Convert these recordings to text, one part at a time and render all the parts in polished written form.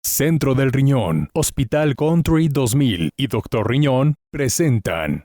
Centro del Riñón, Hospital Country 2000 y Doctor Riñón presentan.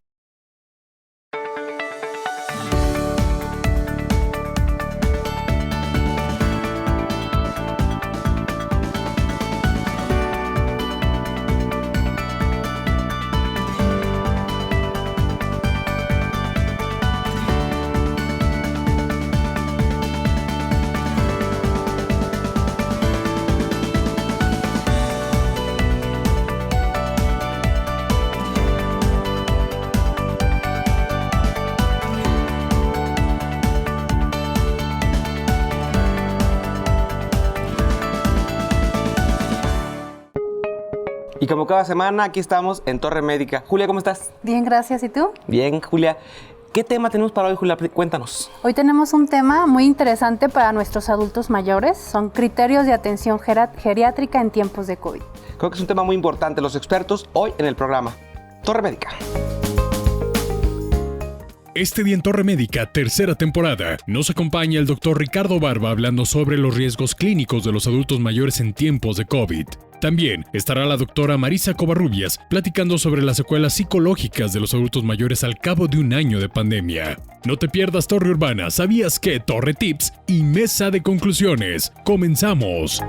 Y como cada semana, aquí estamos en Torre Médica. Julia, ¿cómo estás? Bien, gracias. ¿Y tú? Bien, Julia. ¿Qué tema tenemos para hoy, Julia? Cuéntanos. Hoy tenemos un tema muy interesante para nuestros adultos mayores. Son criterios de atención geriátrica en tiempos de COVID. Creo que es un tema muy importante. Los expertos hoy en el programa Torre Médica. Este día en Torre Médica, tercera temporada, nos acompaña el doctor Ricardo Barba hablando sobre los riesgos clínicos de los adultos mayores en tiempos de COVID. También estará la doctora Marisa Covarrubias platicando sobre las secuelas psicológicas de los adultos mayores al cabo de un año de pandemia. No te pierdas Torre Urbana, ¿sabías qué? Torre Tips y Mesa de Conclusiones. ¡Comenzamos!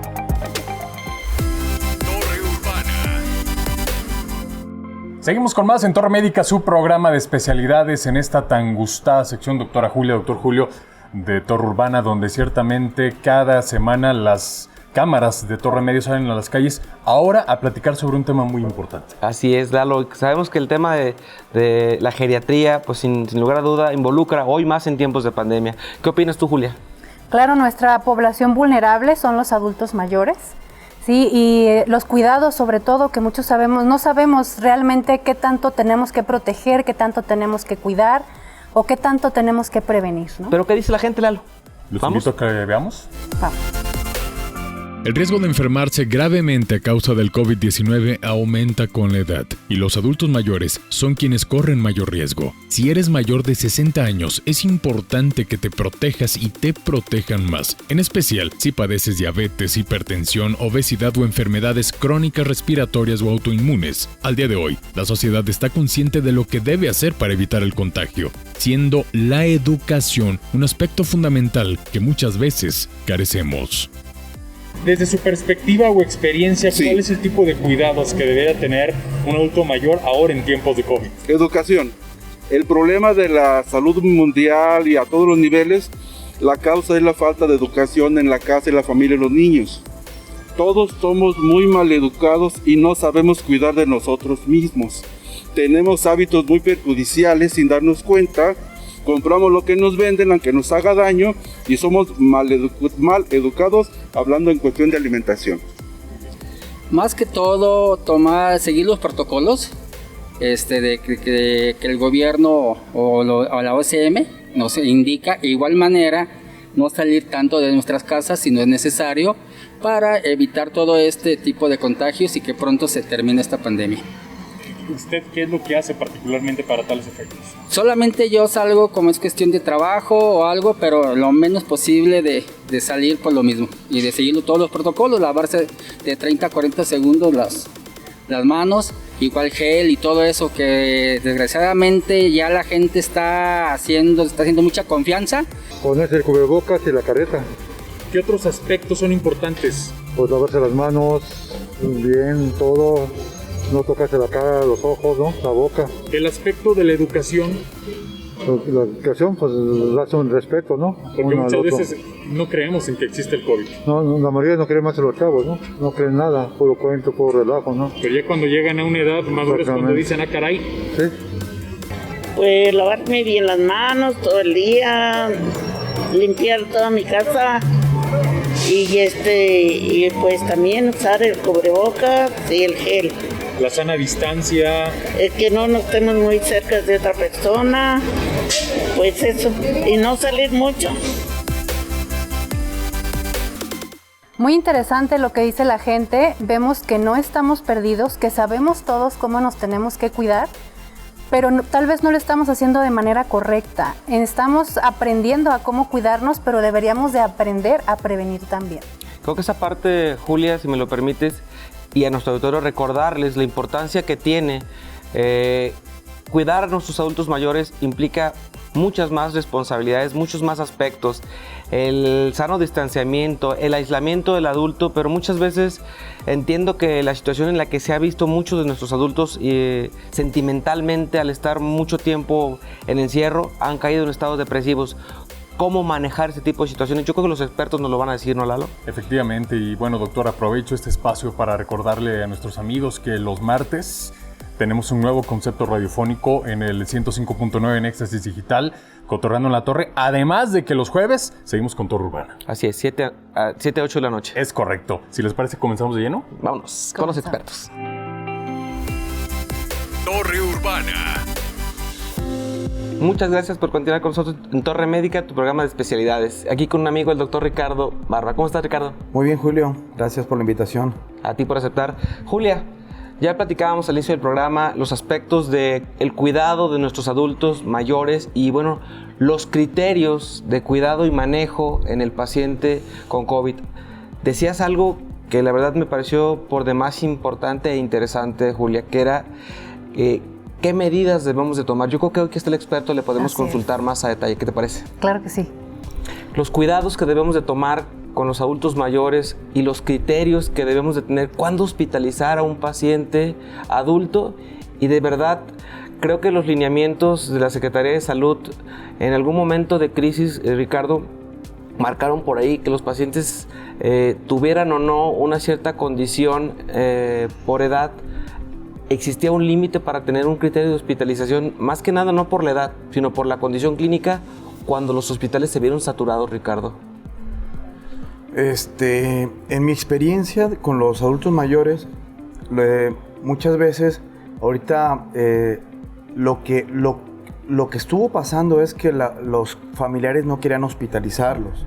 Seguimos con más en Torre Médica, su programa de especialidades en esta tan gustada sección, doctora Julia, doctor Julio, de Torre Urbana, donde ciertamente cada semana las cámaras de Torre Medio salen a las calles ahora a platicar sobre un tema muy importante. Así es, Lalo. Sabemos que el tema de la geriatría, pues sin lugar a duda, involucra hoy más en tiempos de pandemia. ¿Qué opinas tú, Julia? Claro, nuestra población vulnerable son los adultos mayores. Sí, y los cuidados, sobre todo, que muchos no sabemos realmente qué tanto tenemos que proteger, qué tanto tenemos que cuidar o qué tanto tenemos que prevenir, ¿no? ¿Pero qué dice la gente, Lalo? ¿Los invito a que veamos? Vamos. El riesgo de enfermarse gravemente a causa del COVID-19 aumenta con la edad y los adultos mayores son quienes corren mayor riesgo. Si eres mayor de 60 años, es importante que te protejas y te protejan más, en especial si padeces diabetes, hipertensión, obesidad o enfermedades crónicas respiratorias o autoinmunes. Al día de hoy, la sociedad está consciente de lo que debe hacer para evitar el contagio, siendo la educación un aspecto fundamental que muchas veces carecemos. Desde su perspectiva o experiencia, ¿cuál es el tipo de cuidados que debería tener un adulto mayor ahora en tiempos de COVID? Educación. El problema de la salud mundial y a todos los niveles, la causa es la falta de educación en la casa, en la familia y los niños. Todos somos muy mal educados y no sabemos cuidar de nosotros mismos. Tenemos hábitos muy perjudiciales sin darnos cuenta. Compramos lo que nos venden aunque nos haga daño y somos mal educados hablando en cuestión de alimentación. Más que todo, seguir los protocolos de que el gobierno o la OCM nos indica. De igual manera, no salir tanto de nuestras casas si no es necesario para evitar todo este tipo de contagios y que pronto se termine esta pandemia. ¿Usted qué es lo que hace particularmente para tales efectos? Solamente yo salgo como es cuestión de trabajo o algo, pero lo menos posible de salir por lo mismo y de seguir todos los protocolos, lavarse de 30 a 40 segundos las manos, igual gel y todo eso que desgraciadamente ya la gente está haciendo mucha confianza. Ponerse el cubrebocas y la careta. ¿Qué otros aspectos son importantes? Pues lavarse las manos, bien, todo. No tocarse la cara, los ojos, ¿no? La boca. El aspecto de la educación. La educación, pues, hace un respeto, ¿no? Porque muchas veces no creemos en que existe el COVID. No, la mayoría no cree más en los chavos, ¿no? No creen nada, puro cuento, puro relajo, ¿no? Pero ya cuando llegan a una edad madura es cuando dicen, ah, caray. Sí. Pues lavarme bien las manos todo el día, limpiar toda mi casa y pues también usar el cubrebocas y el gel. La sana distancia. Que no nos estemos muy cerca de otra persona, pues eso, y no salir mucho. Muy interesante lo que dice la gente. Vemos que no estamos perdidos, que sabemos todos cómo nos tenemos que cuidar, pero tal vez no lo estamos haciendo de manera correcta. Estamos aprendiendo a cómo cuidarnos, pero deberíamos de aprender a prevenir también. Creo que esa parte, Julia, si me lo permites, y a nuestro auditorio recordarles la importancia que tiene cuidar a nuestros adultos mayores implica muchas más responsabilidades, muchos más aspectos, el sano distanciamiento, el aislamiento del adulto, pero muchas veces entiendo que la situación en la que se ha visto muchos de nuestros adultos sentimentalmente al estar mucho tiempo en encierro han caído en estados depresivos. ¿Cómo manejar ese tipo de situaciones? Yo creo que los expertos nos lo van a decir, ¿no, Lalo? Efectivamente, y bueno, doctor, aprovecho este espacio para recordarle a nuestros amigos que los martes tenemos un nuevo concepto radiofónico en el 105.9 en Éxtasis Digital, Cotorreando en la Torre, además de que los jueves seguimos con Torre Urbana. Así es, 7 a 8 de la noche. Es correcto. Si les parece, comenzamos de lleno. Vámonos con los expertos. Torre Urbana. Muchas gracias por continuar con nosotros en Torre Médica, tu programa de especialidades. Aquí con un amigo, el doctor Ricardo Barba. ¿Cómo estás, Ricardo? Muy bien, Julio. Gracias por la invitación. A ti por aceptar. Julia, ya platicábamos al inicio del programa los aspectos del cuidado de nuestros adultos mayores y, bueno, los criterios de cuidado y manejo en el paciente con COVID. Decías algo que la verdad me pareció por demás importante e interesante, Julia, que era... ¿qué medidas debemos de tomar? Yo creo que hoy que está el experto le podemos consultar más a detalle. ¿Qué te parece? Claro que sí. Los cuidados que debemos de tomar con los adultos mayores y los criterios que debemos de tener cuando hospitalizar a un paciente adulto. Y de verdad, creo que los lineamientos de la Secretaría de Salud en algún momento de crisis, Ricardo, marcaron por ahí que los pacientes tuvieran o no una cierta condición por edad. Existía un límite para tener un criterio de hospitalización, más que nada no por la edad, sino por la condición clínica, cuando los hospitales se vieron saturados, Ricardo. En mi experiencia con los adultos mayores, muchas veces, ahorita lo que estuvo pasando es que los familiares no querían hospitalizarlos.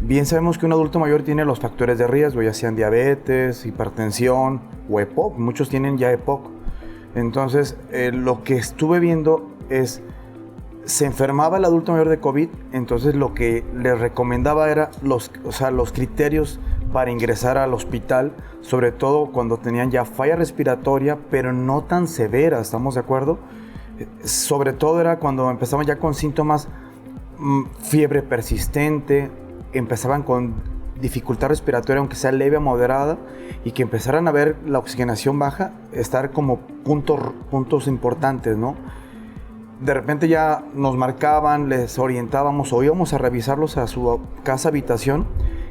Bien sabemos que un adulto mayor tiene los factores de riesgo, ya sean diabetes, hipertensión o EPOC. Muchos tienen ya EPOC. Entonces, lo que estuve viendo es, se enfermaba el adulto mayor de COVID, entonces lo que les recomendaba era los criterios para ingresar al hospital, sobre todo cuando tenían ya falla respiratoria, pero no tan severa, ¿estamos de acuerdo? Sobre todo era cuando empezaban ya con síntomas, fiebre persistente, empezaban con dificultad respiratoria, aunque sea leve o moderada, y que empezaran a ver la oxigenación baja, estar como puntos importantes, ¿no? De repente ya nos marcaban, les orientábamos o íbamos a revisarlos a su casa habitación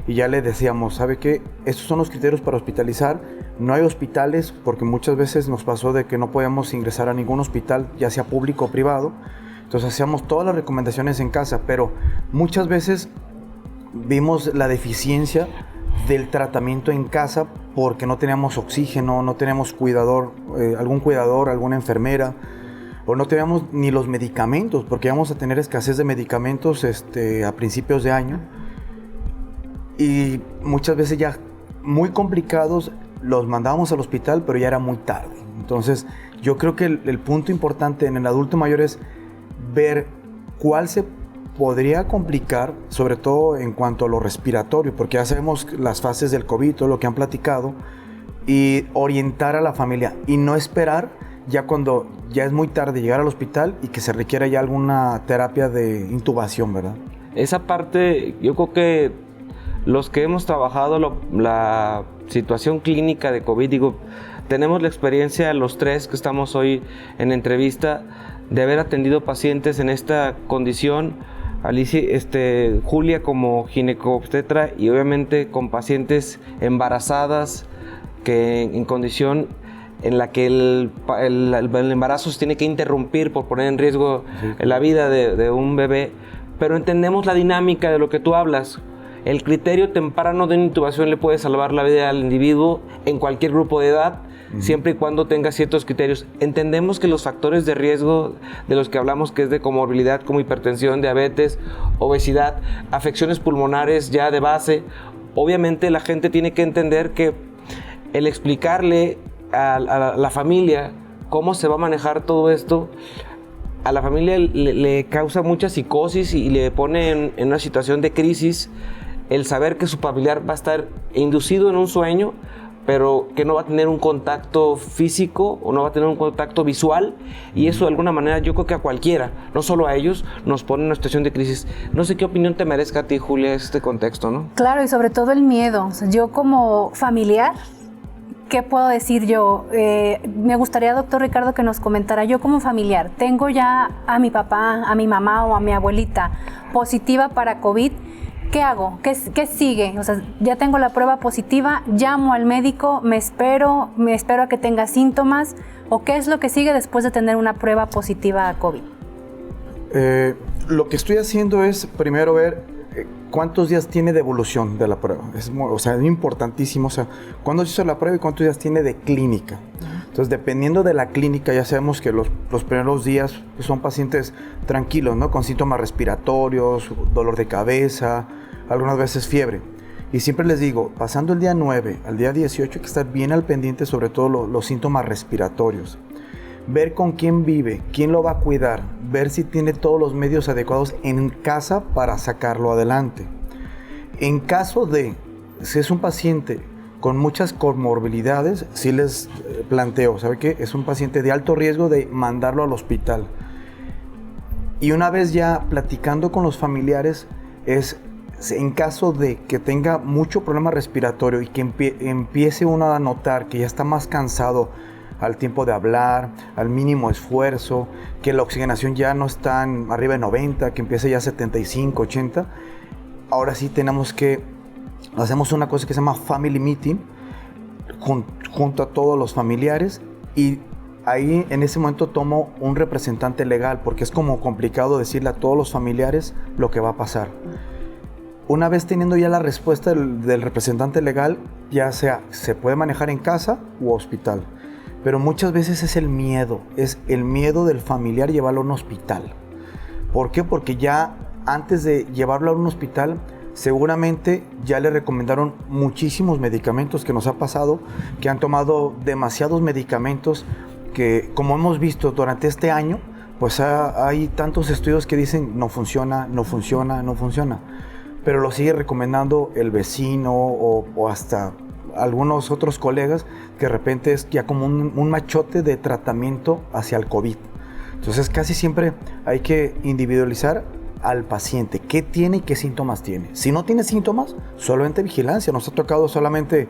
y ya les decíamos, ¿sabe qué? Estos son los criterios para hospitalizar. No hay hospitales, porque muchas veces nos pasó de que no podíamos ingresar a ningún hospital, ya sea público o privado. Entonces hacíamos todas las recomendaciones en casa, pero muchas veces vimos la deficiencia del tratamiento en casa porque no teníamos oxígeno, no teníamos algún cuidador, alguna enfermera, o no teníamos ni los medicamentos, porque íbamos a tener escasez de medicamentos a principios de año, y muchas veces ya muy complicados los mandábamos al hospital, pero ya era muy tarde. Entonces yo creo que el punto importante en el adulto mayor es ver cuál se podría complicar, sobre todo en cuanto a lo respiratorio, porque ya sabemos las fases del COVID, todo lo que han platicado, y orientar a la familia y no esperar ya cuando ya es muy tarde llegar al hospital y que se requiera ya alguna terapia de intubación, ¿verdad? Esa parte, yo creo que los que hemos trabajado la situación clínica de COVID, tenemos la experiencia, los tres que estamos hoy en entrevista, de haber atendido pacientes en esta condición. Alicia, Julia como ginecobstetra y obviamente con pacientes embarazadas que en condición en la que el embarazo se tiene que interrumpir por poner en riesgo la vida de un bebé, pero entendemos la dinámica de lo que tú hablas. El criterio temprano de una intubación le puede salvar la vida al individuo en cualquier grupo de edad, siempre y cuando tenga ciertos criterios. Entendemos que los factores de riesgo de los que hablamos, que es de comorbilidad como hipertensión, diabetes, obesidad, afecciones pulmonares ya de base, obviamente la gente tiene que entender que el explicarle a la familia cómo se va a manejar todo esto, a la familia le causa mucha psicosis y le pone en una situación de crisis el saber que su familiar va a estar inducido en un sueño, pero que no va a tener un contacto físico o no va a tener un contacto visual, y eso de alguna manera yo creo que a cualquiera, no solo a ellos, nos pone en una situación de crisis. No sé qué opinión te merezca a ti, Julia, este contexto, ¿no? Claro, y sobre todo el miedo. O sea, yo como familiar, ¿qué puedo decir yo? Me gustaría, doctor Ricardo, que nos comentara, yo como familiar, tengo ya a mi papá, a mi mamá o a mi abuelita positiva para COVID, ¿qué hago? ¿Qué sigue? O sea, ya tengo la prueba positiva, llamo al médico, me espero a que tenga síntomas, ¿o qué es lo que sigue después de tener una prueba positiva a COVID? Lo que estoy haciendo es primero ver cuántos días tiene de evolución de la prueba. Es importantísimo, o sea, cuándo se hizo la prueba y cuántos días tiene de clínica. Entonces, dependiendo de la clínica, ya sabemos que los primeros días son pacientes tranquilos, ¿no? Con síntomas respiratorios, dolor de cabeza, algunas veces fiebre. Y siempre les digo, pasando el día 9 al día 18 hay que estar bien al pendiente, sobre todo los síntomas respiratorios. Ver con quién vive, quién lo va a cuidar, ver si tiene todos los medios adecuados en casa para sacarlo adelante. En caso de, si es un paciente con muchas comorbilidades, sí les planteo, ¿sabe qué? Es un paciente de alto riesgo de mandarlo al hospital. Y una vez ya platicando con los familiares, es en caso de que tenga mucho problema respiratorio y que empiece uno a notar que ya está más cansado al tiempo de hablar, al mínimo esfuerzo, que la oxigenación ya no está arriba de 90, que empiece ya a 75, 80, ahora sí hacemos una cosa que se llama family meeting, junto a todos los familiares, y ahí en ese momento tomo un representante legal, porque es como complicado decirle a todos los familiares lo que va a pasar. Una vez teniendo ya la respuesta del representante legal, ya sea se puede manejar en casa u hospital. Pero muchas veces es el miedo del familiar llevarlo a un hospital. ¿Por qué? Porque ya antes de llevarlo a un hospital, seguramente ya le recomendaron muchísimos medicamentos, que nos ha pasado, que han tomado demasiados medicamentos que, como hemos visto durante este año, pues hay tantos estudios que dicen no funciona, no funciona, no funciona. Pero lo sigue recomendando el vecino o hasta algunos otros colegas, que de repente es ya como un machote de tratamiento hacia el COVID. Entonces casi siempre hay que individualizar al paciente, qué tiene y qué síntomas tiene. Si no tiene síntomas, solamente vigilancia. Nos ha tocado solamente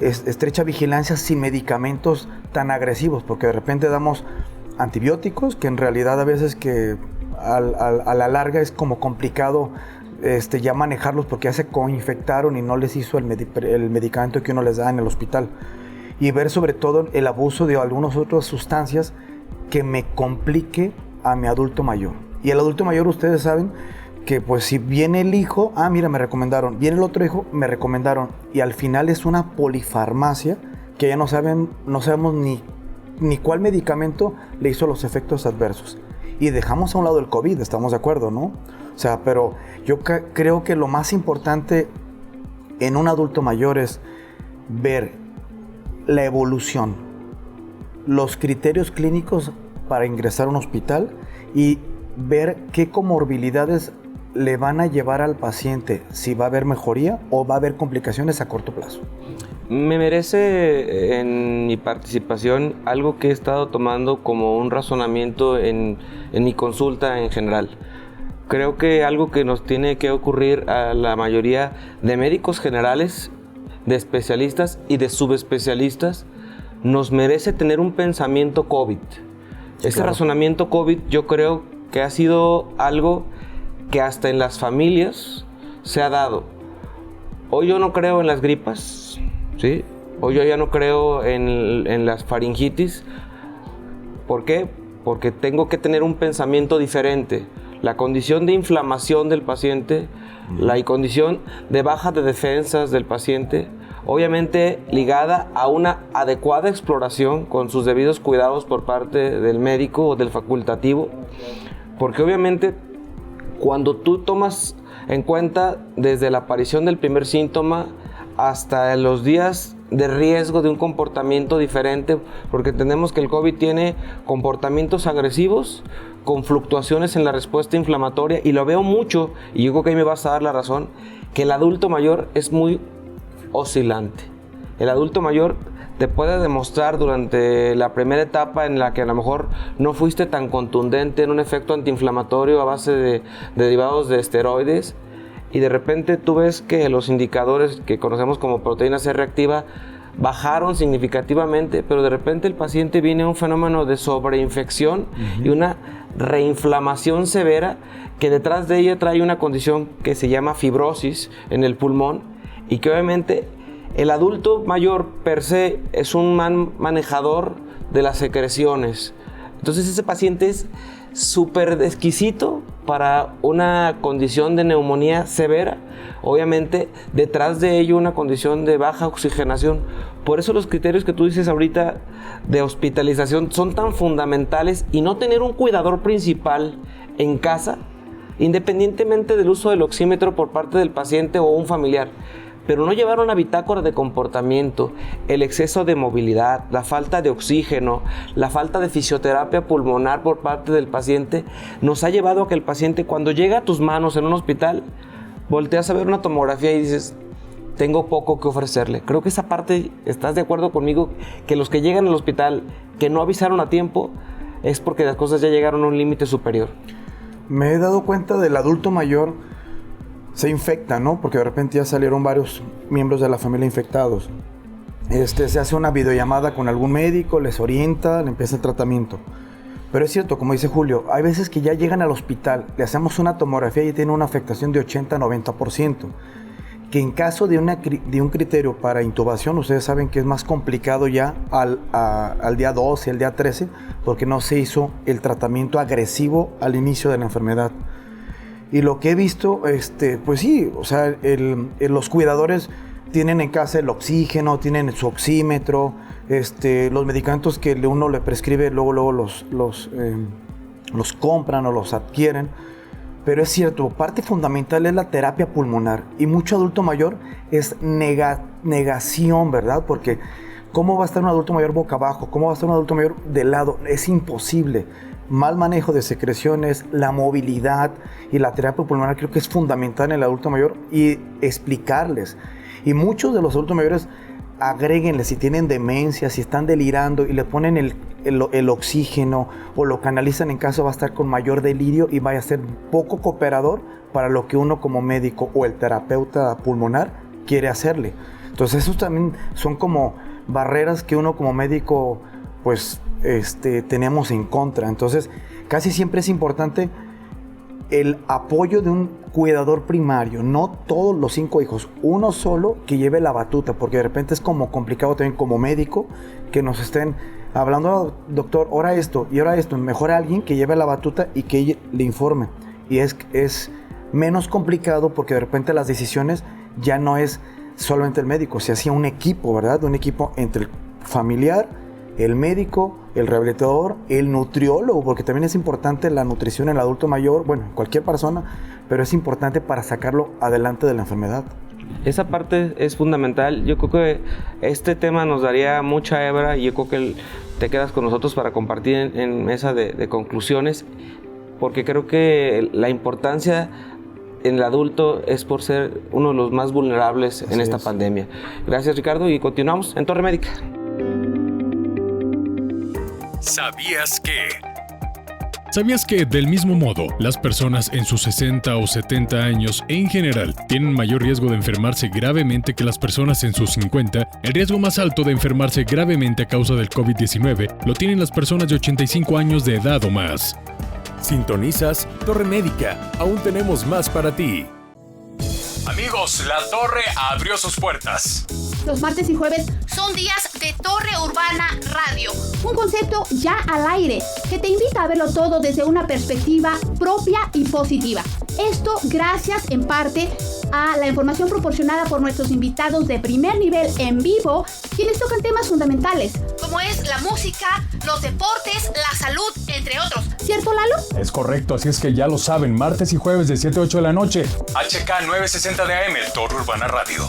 estrecha vigilancia sin medicamentos tan agresivos, porque de repente damos antibióticos que en realidad a veces que a la larga es como complicado ya manejarlos, porque ya se coinfectaron y no les hizo el medicamento que uno les da en el hospital. Y ver sobre todo el abuso de algunas otras sustancias que me complique a mi adulto mayor. Y el adulto mayor, ustedes saben que pues si viene el hijo, mira, me recomendaron, viene el otro hijo, me recomendaron, y al final es una polifarmacia que ya no sabemos ni cuál medicamento le hizo los efectos adversos. Y dejamos a un lado el COVID, estamos de acuerdo, ¿no? O sea, pero yo creo que lo más importante en un adulto mayor es ver la evolución, los criterios clínicos para ingresar a un hospital y ver qué comorbilidades le van a llevar al paciente, si va a haber mejoría o va a haber complicaciones a corto plazo. Me merece en mi participación algo que he estado tomando como un razonamiento en mi consulta en general. Creo que algo que nos tiene que ocurrir a la mayoría de médicos generales, de especialistas y de subespecialistas, nos merece tener un pensamiento COVID. Ese razonamiento COVID yo creo que ha sido algo que hasta en las familias se ha dado. Hoy yo no creo en las gripas, ¿sí? Hoy yo ya no creo en las faringitis. ¿Por qué? Porque tengo que tener un pensamiento diferente. La condición de inflamación del paciente, la condición de baja de defensas del paciente, obviamente ligada a una adecuada exploración con sus debidos cuidados por parte del médico o del facultativo, porque obviamente cuando tú tomas en cuenta desde la aparición del primer síntoma hasta los días de riesgo de un comportamiento diferente, porque entendemos que el COVID tiene comportamientos agresivos con fluctuaciones en la respuesta inflamatoria, y lo veo mucho, y yo creo que ahí me vas a dar la razón, que el adulto mayor es muy oscilante. El adulto mayor te puede demostrar durante la primera etapa en la que a lo mejor no fuiste tan contundente en un efecto antiinflamatorio a base de derivados de esteroides, y de repente tú ves que los indicadores que conocemos como proteína C reactiva bajaron significativamente, pero de repente el paciente viene a un fenómeno de sobreinfección y una reinflamación severa que detrás de ella trae una condición que se llama fibrosis en el pulmón, y que obviamente el adulto mayor per se es un manejador de las secreciones. Entonces ese paciente es súper exquisito para una condición de neumonía severa. Obviamente detrás de ello una condición de baja oxigenación. Por eso los criterios que tú dices ahorita de hospitalización son tan fundamentales, y no tener un cuidador principal en casa, independientemente del uso del oxímetro por parte del paciente o un familiar. Pero no llevar una bitácora de comportamiento, el exceso de movilidad, la falta de oxígeno, la falta de fisioterapia pulmonar por parte del paciente, nos ha llevado a que el paciente, cuando llega a tus manos en un hospital, volteas a ver una tomografía y dices, tengo poco que ofrecerle. Creo que esa parte, ¿estás de acuerdo conmigo? Que los que llegan al hospital, que no avisaron a tiempo, es porque las cosas ya llegaron a un límite superior. Me he dado cuenta del adulto mayor se infecta, ¿no? Porque de repente ya salieron varios miembros de la familia infectados. Se hace una videollamada con algún médico, les orienta, le empieza el tratamiento. Pero es cierto, como dice Julio, hay veces que ya llegan al hospital, le hacemos una tomografía y tiene una afectación de 80-90%. Que en caso de un criterio para intubación, ustedes saben que es más complicado ya al día 12, al día 13, porque no se hizo el tratamiento agresivo al inicio de la enfermedad. Y lo que he visto, pues sí, o sea, los cuidadores tienen en casa el oxígeno, tienen su oxímetro, los medicamentos que uno le prescribe, luego los compran o los adquieren. Pero es cierto, parte fundamental es la terapia pulmonar, y mucho adulto mayor es negación, ¿verdad? Porque ¿cómo va a estar un adulto mayor boca abajo? ¿Cómo va a estar un adulto mayor de lado? Es imposible. Mal manejo de secreciones, la movilidad y la terapia pulmonar creo que es fundamental en el adulto mayor, y explicarles. Y muchos de los adultos mayores, agréguenle si tienen demencia, si están delirando, y le ponen el oxígeno o lo canalizan en casa, va a estar con mayor delirio y vaya a ser poco cooperador para lo que uno como médico o el terapeuta pulmonar quiere hacerle. Entonces esos también son como barreras que uno como médico pues tenemos en contra. Entonces casi siempre es importante el apoyo de un cuidador primario, no todos los 5 hijos, uno solo que lleve la batuta, porque de repente es como complicado también como médico que nos estén hablando, doctor, ahora esto y ahora esto. Mejor alguien que lleve la batuta y que le informe, y es menos complicado, porque de repente las decisiones ya no es solamente el médico, se hacía un equipo, ¿verdad? Un equipo entre el familiar, el médico, el rehabilitador, el nutriólogo, porque también es importante la nutrición en el adulto mayor, bueno, en cualquier persona, pero es importante para sacarlo adelante de la enfermedad. Esa parte es fundamental. Yo creo que este tema nos daría mucha hebra, y yo creo que te quedas con nosotros para compartir en mesa de conclusiones, porque creo que la importancia en el adulto es por ser uno de los más vulnerables en esta pandemia. Gracias, Ricardo, y continuamos en Torre Médica. ¿Sabías que? ¿Sabías que, del mismo modo, las personas en sus 60 o 70 años en general tienen mayor riesgo de enfermarse gravemente que las personas en sus 50? El riesgo más alto de enfermarse gravemente a causa del COVID-19 lo tienen las personas de 85 años de edad o más. Sintonizas Torre Médica. Aún tenemos más para ti. Amigos, la Torre abrió sus puertas. Los martes y jueves son días de Torre Urbana Radio, un concepto ya al aire que te invita a verlo todo desde una perspectiva propia y positiva. Esto gracias en parte a la información proporcionada por nuestros invitados de primer nivel en vivo, quienes tocan temas fundamentales, como es la música, los deportes, la salud, entre otros. ¿Cierto, Lalo? Es correcto, así es que ya lo saben, martes y jueves de 7 a 8 de la noche. HK 960 de AM, Torre Urbana Radio.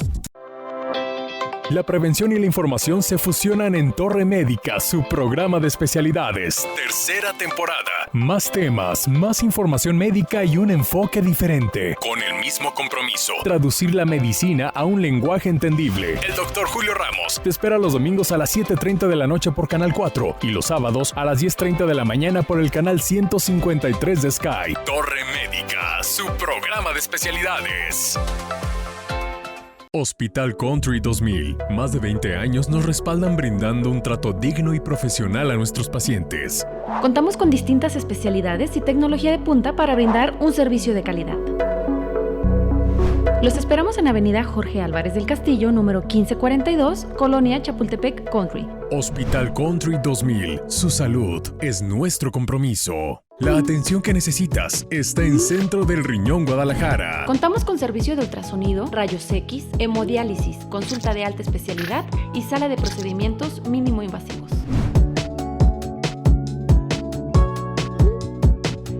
La prevención y la información se fusionan en Torre Médica, su programa de especialidades. Tercera temporada. Más temas, más información médica y un enfoque diferente. Con el mismo compromiso: traducir la medicina a un lenguaje entendible. El Dr. Julio Ramos te espera los domingos a las 7:30 de la noche por Canal 4 y los sábados a las 10:30 de la mañana por el canal 153 de Sky. Torre Médica, su programa de especialidades. Hospital Country 2000. Más de 20 años nos respaldan brindando un trato digno y profesional a nuestros pacientes. Contamos con distintas especialidades y tecnología de punta para brindar un servicio de calidad. Los esperamos en Avenida Jorge Álvarez del Castillo, número 1542, Colonia Chapultepec Country. Hospital Country 2000. Su salud es nuestro compromiso. La atención que necesitas está en Centro del Riñón Guadalajara. Contamos con servicio de ultrasonido, rayos X, hemodiálisis, consulta de alta especialidad y sala de procedimientos mínimo invasivos.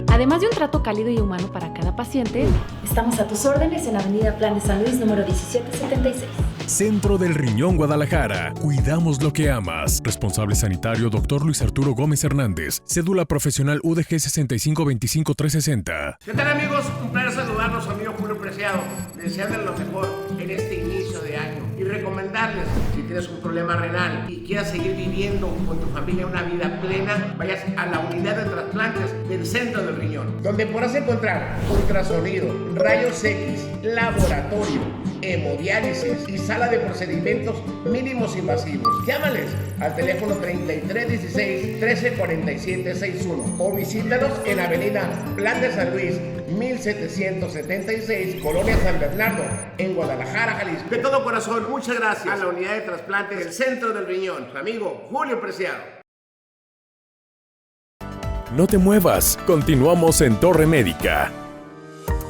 Además de un trato cálido y humano para cada paciente, estamos a tus órdenes en Avenida Plan de San Luis, número 1776. Centro del Riñón Guadalajara. Cuidamos lo que amas. Responsable sanitario Dr. Luis Arturo Gómez Hernández. Cédula profesional UDG 6525360. ¿Qué tal, amigos? Un placer saludarlos, amigo Julio Preciado. Desearles lo mejor en este inicio de año y recomendarles, si tienes un problema renal y quieras seguir viviendo con tu familia una vida plena, vayas a la unidad de trasplantes del Centro del Riñón, donde podrás encontrar ultrasonido, rayos X, laboratorio, hemodiálisis y sala de procedimientos mínimos invasivos. Llámales al teléfono 3316-134761 o visítanos en Avenida Plan de San Luis 1776, Colonia San Bernardo, en Guadalajara, Jalisco. De todo corazón, muchas gracias a la unidad de trasplantes del Centro del Riñón, su amigo Julio Preciado. No te muevas, continuamos en Torre Médica.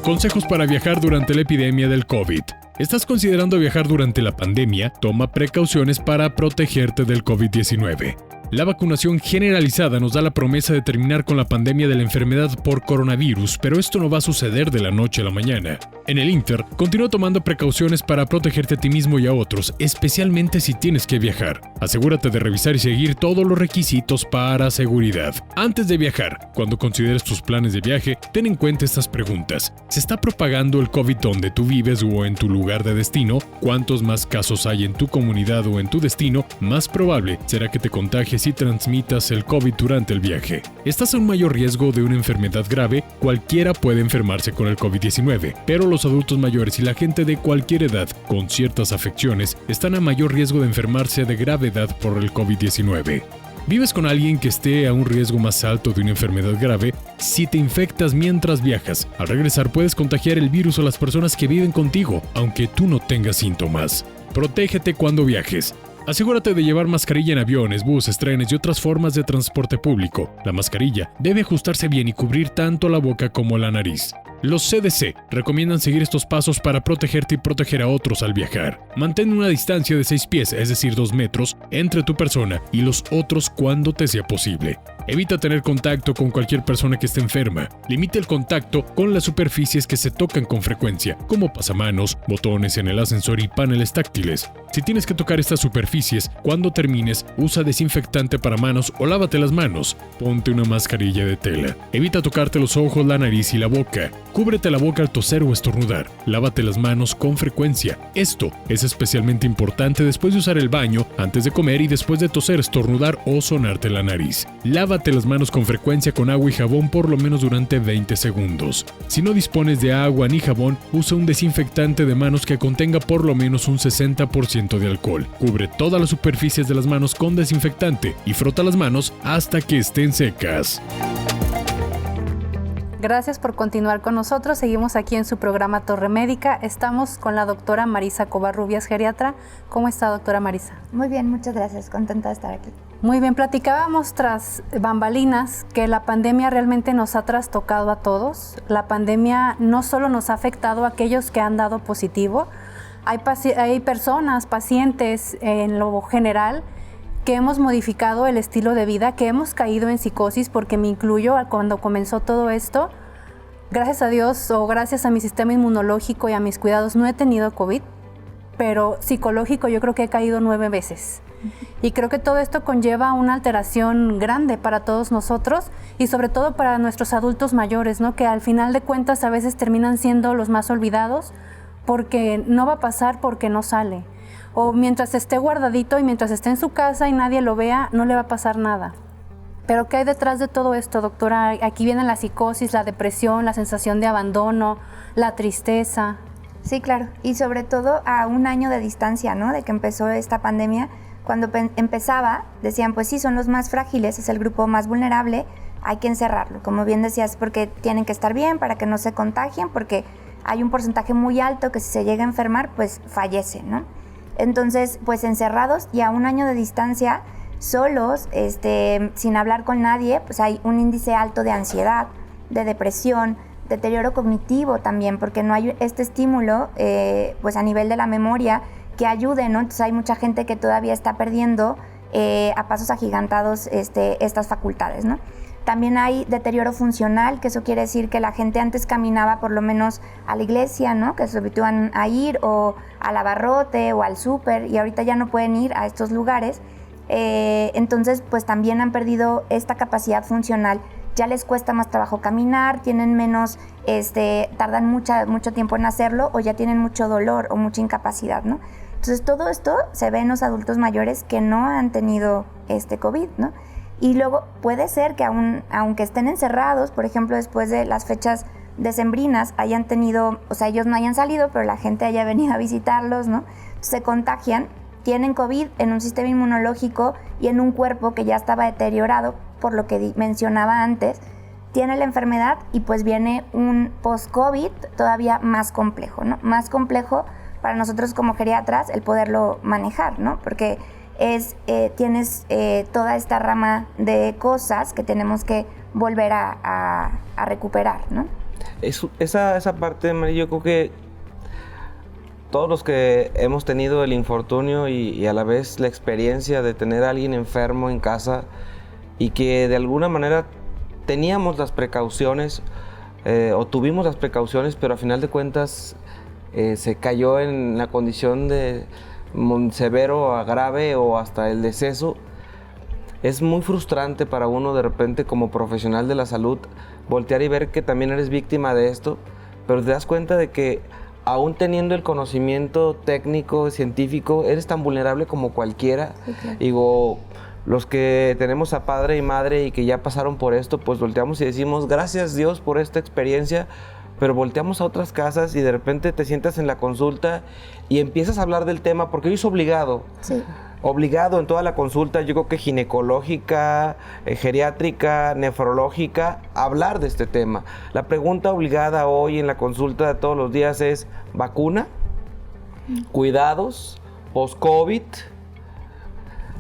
Consejos para viajar durante la epidemia del COVID. ¿Estás considerando viajar durante la pandemia? Toma precauciones para protegerte del COVID-19. La vacunación generalizada nos da la promesa de terminar con la pandemia de la enfermedad por coronavirus, pero esto no va a suceder de la noche a la mañana. En el Inter, continúa tomando precauciones para protegerte a ti mismo y a otros, especialmente si tienes que viajar. Asegúrate de revisar y seguir todos los requisitos para seguridad. Antes de viajar, cuando consideres tus planes de viaje, ten en cuenta estas preguntas. ¿Se está propagando el COVID donde tú vives o en tu lugar de destino? ¿Cuántos más casos hay en tu comunidad o en tu destino? Más probable será que te contagies y transmitas el COVID durante el viaje. ¿Estás a un mayor riesgo de una enfermedad grave? Cualquiera puede enfermarse con el COVID-19, pero los adultos mayores y la gente de cualquier edad con ciertas afecciones están a mayor riesgo de enfermarse de gravedad por el COVID-19. ¿Vives con alguien que esté a un riesgo más alto de una enfermedad grave? Si te infectas mientras viajas, al regresar puedes contagiar el virus a las personas que viven contigo, aunque tú no tengas síntomas. Protégete cuando viajes. Asegúrate de llevar mascarilla en aviones, buses, trenes y otras formas de transporte público. La mascarilla debe ajustarse bien y cubrir tanto la boca como la nariz. Los CDC recomiendan seguir estos pasos para protegerte y proteger a otros al viajar. Mantén una distancia de 6 pies, es decir 2 metros, entre tu persona y los otros cuando te sea posible. Evita tener contacto con cualquier persona que esté enferma. Limita el contacto con las superficies que se tocan con frecuencia, como pasamanos, botones en el ascensor y paneles táctiles. Si tienes que tocar estas superficies, cuando termines, usa desinfectante para manos o lávate las manos. Ponte una mascarilla de tela. Evita tocarte los ojos, la nariz y la boca. Cúbrete la boca al toser o estornudar. Lávate las manos con frecuencia. Esto es especialmente importante después de usar el baño, antes de comer y después de toser, estornudar o sonarte la nariz. Lávate las manos con frecuencia con agua y jabón por lo menos durante 20 segundos. Si no dispones de agua ni jabón, usa un desinfectante de manos que contenga por lo menos un 60% de alcohol. Cubre todas las superficies de las manos con desinfectante y frota las manos hasta que estén secas. Gracias por continuar con nosotros. Seguimos aquí en su programa Torre Médica. Estamos con la doctora Marisa Covarrubias, geriatra. ¿Cómo está, doctora Marisa? Muy bien, muchas gracias. Contenta de estar aquí. Muy bien, platicábamos tras bambalinas que la pandemia realmente nos ha trastocado a todos. La pandemia no solo nos ha afectado a aquellos que han dado positivo, hay personas, pacientes en lo general, que hemos modificado el estilo de vida, que hemos caído en psicosis, porque me incluyo cuando comenzó todo esto. Gracias a Dios o gracias a mi sistema inmunológico y a mis cuidados no he tenido COVID, pero psicológico yo creo que he caído 9 veces. Y creo que todo esto conlleva una alteración grande para todos nosotros y sobre todo para nuestros adultos mayores, ¿no? Que al final de cuentas a veces terminan siendo los más olvidados porque no va a pasar porque no sale. O mientras esté guardadito y mientras esté en su casa y nadie lo vea, no le va a pasar nada. Pero ¿qué hay detrás de todo esto, doctora? Aquí viene la psicosis, la depresión, la sensación de abandono, la tristeza. Sí, claro. Y sobre todo a un año de distancia, ¿no? De que empezó esta pandemia. Cuando empezaba, decían, pues sí, son los más frágiles, es el grupo más vulnerable, hay que encerrarlo. Como bien decías, porque tienen que estar bien para que no se contagien, porque hay un porcentaje muy alto que si se llega a enfermar, pues fallece, ¿no? Entonces, pues encerrados y a un año de distancia, solos, sin hablar con nadie, pues hay un índice alto de ansiedad, de depresión, deterioro cognitivo también, porque no hay este estímulo, pues a nivel de la memoria, que ayude, ¿no? Entonces hay mucha gente que todavía está perdiendo a pasos agigantados estas facultades, ¿no? También hay deterioro funcional, que eso quiere decir que la gente antes caminaba por lo menos a la iglesia, ¿no? Que se habituaban a ir, o al abarrote o al súper, y ahorita ya no pueden ir a estos lugares. Entonces, pues también han perdido esta capacidad funcional. Ya les cuesta más trabajo caminar, tienen menos, tardan mucho tiempo en hacerlo, o ya tienen mucho dolor o mucha incapacidad, ¿no? Entonces todo esto se ve en los adultos mayores que no han tenido COVID, ¿no? Y luego puede ser que aunque estén encerrados, por ejemplo, después de las fechas decembrinas, hayan tenido, o sea, ellos no hayan salido, pero la gente haya venido a visitarlos, ¿no? Se contagian, tienen COVID en un sistema inmunológico y en un cuerpo que ya estaba deteriorado, por lo que mencionaba antes, tiene la enfermedad y pues viene un post-COVID todavía más complejo, ¿no? Más complejo para nosotros como geriatras el poderlo manejar, ¿no? Porque tienes toda esta rama de cosas que tenemos que volver a recuperar, ¿no? Esa parte, María, yo creo que todos los que hemos tenido el infortunio y a la vez la experiencia de tener a alguien enfermo en casa y que de alguna manera teníamos las precauciones o tuvimos las precauciones, pero a final de cuentas se cayó en la condición de severo a grave o hasta el deceso. Es muy frustrante para uno de repente como profesional de la salud voltear y ver que también eres víctima de esto, pero te das cuenta de que aún teniendo el conocimiento técnico, científico, eres tan vulnerable como cualquiera. Sí, claro. Digo, los que tenemos a padre y madre y que ya pasaron por esto, pues volteamos y decimos, gracias Dios por esta experiencia, pero volteamos a otras casas y de repente te sientas en la consulta y empiezas a hablar del tema, porque hoy es obligado. Sí. Obligado en toda la consulta, yo creo que ginecológica, geriátrica, nefrológica, hablar de este tema. La pregunta obligada hoy en la consulta de todos los días es, ¿vacuna? ¿Cuidados? ¿Post-COVID?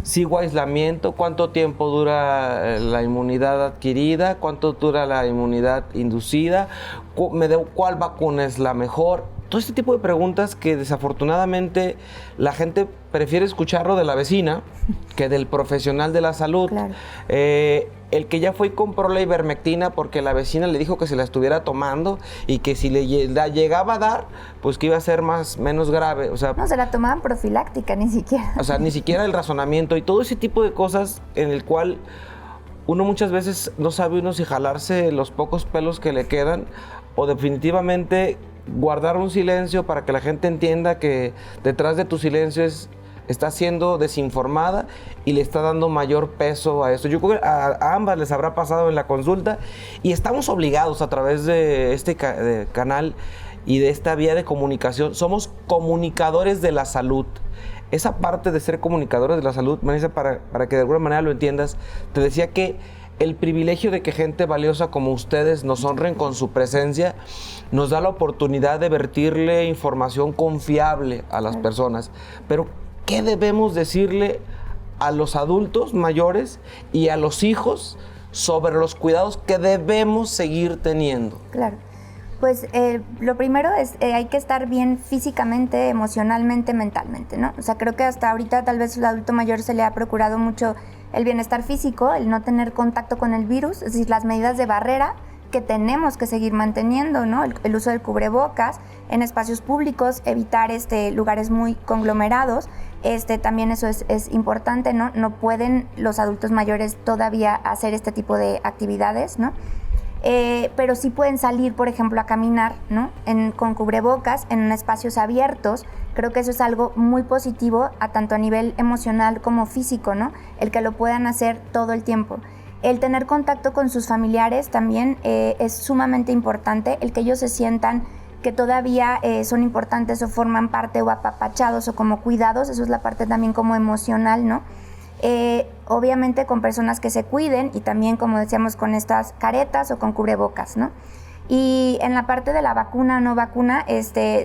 ¿Sigo aislamiento? ¿Cuánto tiempo dura la inmunidad adquirida? ¿Cuánto dura la inmunidad inducida? ¿Cuál vacuna es la mejor? Todo este tipo de preguntas que desafortunadamente la gente prefiere escucharlo de la vecina que del profesional de la salud. Claro. El que ya fue y compró la ivermectina porque la vecina le dijo que se la estuviera tomando y que si le llegaba a dar, pues que iba a ser menos grave. O sea, no, se la tomaban profiláctica, ni siquiera. O sea, ni siquiera el razonamiento y todo ese tipo de cosas en el cual uno muchas veces no sabe uno si jalarse los pocos pelos que le quedan o definitivamente guardar un silencio para que la gente entienda que detrás de tu silencio está siendo desinformada y le está dando mayor peso a esto. Yo creo que a ambas les habrá pasado en la consulta y estamos obligados a través de este canal y de esta vía de comunicación. Somos comunicadores de la salud. Esa parte de ser comunicadores de la salud, Marisa, para que de alguna manera lo entiendas, te decía que el privilegio de que gente valiosa como ustedes nos honren con su presencia nos da la oportunidad de vertirle información confiable a las personas. Pero, ¿qué debemos decirle a los adultos mayores y a los hijos sobre los cuidados que debemos seguir teniendo? Claro. Pues lo primero es hay que estar bien físicamente, emocionalmente, mentalmente, ¿no? O sea, creo que hasta ahorita tal vez al adulto mayor se le ha procurado mucho el bienestar físico, el no tener contacto con el virus, es decir, las medidas de barrera que tenemos que seguir manteniendo, ¿no? El uso del cubrebocas en espacios públicos, evitar lugares muy conglomerados, también eso es importante, ¿no? No pueden los adultos mayores todavía hacer este tipo de actividades, ¿no? Pero sí pueden salir, por ejemplo, a caminar, ¿no? Con cubrebocas en espacios abiertos. Creo que eso es algo muy positivo, tanto a nivel emocional como físico, ¿no? El que lo puedan hacer todo el tiempo. El tener contacto con sus familiares también es sumamente importante, el que ellos se sientan que todavía son importantes o forman parte o apapachados o como cuidados, eso es la parte también como emocional, ¿no? Obviamente con personas que se cuiden y también, como decíamos, con estas caretas o con cubrebocas, ¿no? Y en la parte de la vacuna o no vacuna,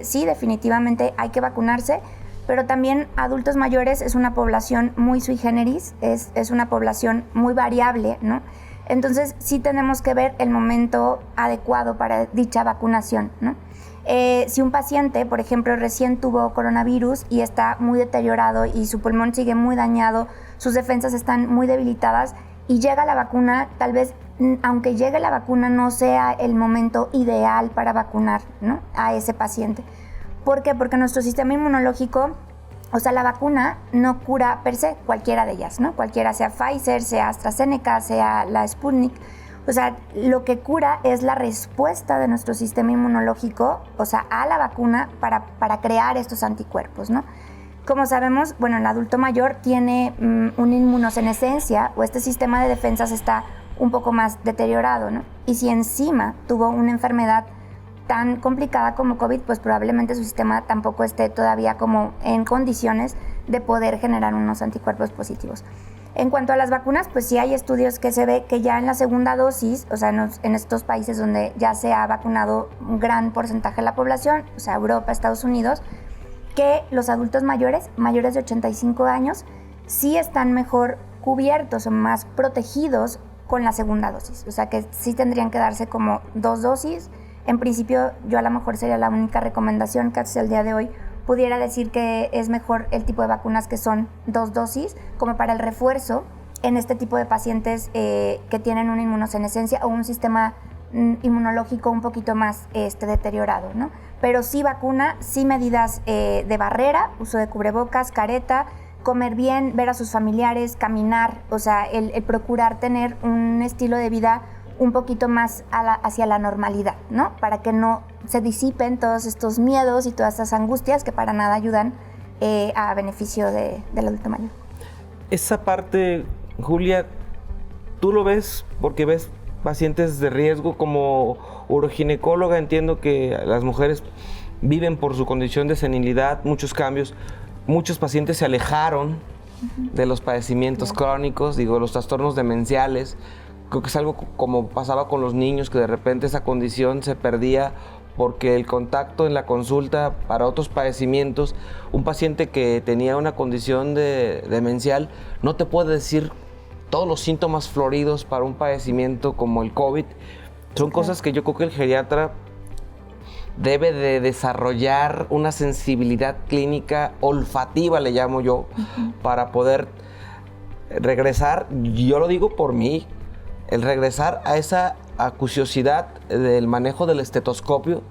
sí, definitivamente hay que vacunarse, pero también adultos mayores es una población muy sui generis, es una población muy variable, ¿no? Entonces sí tenemos que ver el momento adecuado para dicha vacunación, ¿no? Si un paciente, por ejemplo, recién tuvo coronavirus y está muy deteriorado y su pulmón sigue muy dañado, sus defensas están muy debilitadas y llega la vacuna, tal vez, aunque llegue la vacuna, no sea el momento ideal para vacunar, ¿no? A ese paciente. ¿Por qué? Porque nuestro sistema inmunológico, o sea, la vacuna no cura per se, cualquiera de ellas, ¿no? Cualquiera, sea Pfizer, sea AstraZeneca, sea la Sputnik. O sea, lo que cura es la respuesta de nuestro sistema inmunológico, o sea, a la vacuna para crear estos anticuerpos, ¿no? Como sabemos, bueno, el adulto mayor tiene una inmunosenescencia o este sistema de defensas está un poco más deteriorado, ¿no? Y si encima tuvo una enfermedad tan complicada como COVID, pues probablemente su sistema tampoco esté todavía como en condiciones de poder generar unos anticuerpos positivos. En cuanto a las vacunas, pues sí hay estudios que se ve que ya en la segunda dosis, o sea, en estos países donde ya se ha vacunado un gran porcentaje de la población, o sea, Europa, Estados Unidos, que los adultos mayores de 85 años, sí están mejor cubiertos o más protegidos con la segunda dosis. O sea, que sí tendrían que darse como 2 dosis. En principio, yo a lo mejor sería la única recomendación que hasta el día de hoy pudiera decir que es mejor el tipo de vacunas que son 2 dosis, como para el refuerzo en este tipo de pacientes que tienen una inmunosenescencia o un sistema inmunológico un poquito más deteriorado, ¿no? Pero sí vacuna, sí medidas de barrera, uso de cubrebocas, careta, comer bien, ver a sus familiares, caminar, o sea, el procurar tener un estilo de vida un poquito más hacia la normalidad, ¿no? Para que no se disipen todos estos miedos y todas estas angustias que para nada ayudan a beneficio del adulto mayor. Esa parte, Julia, ¿tú lo ves porque ves pacientes de riesgo? Como uroginecóloga entiendo que las mujeres viven por su condición de senilidad, muchos cambios, muchos pacientes se alejaron de los padecimientos crónicos, los trastornos demenciales. Creo que es algo como pasaba con los niños, que de repente esa condición se perdía porque el contacto en la consulta para otros padecimientos, un paciente que tenía una condición demencial no te puede decir todos los síntomas floridos para un padecimiento como el COVID. Son cosas que yo creo que el geriatra debe de desarrollar una sensibilidad clínica olfativa, le llamo yo, para poder regresar, yo lo digo por mí, el regresar a esa acuciosidad del manejo del estetoscopio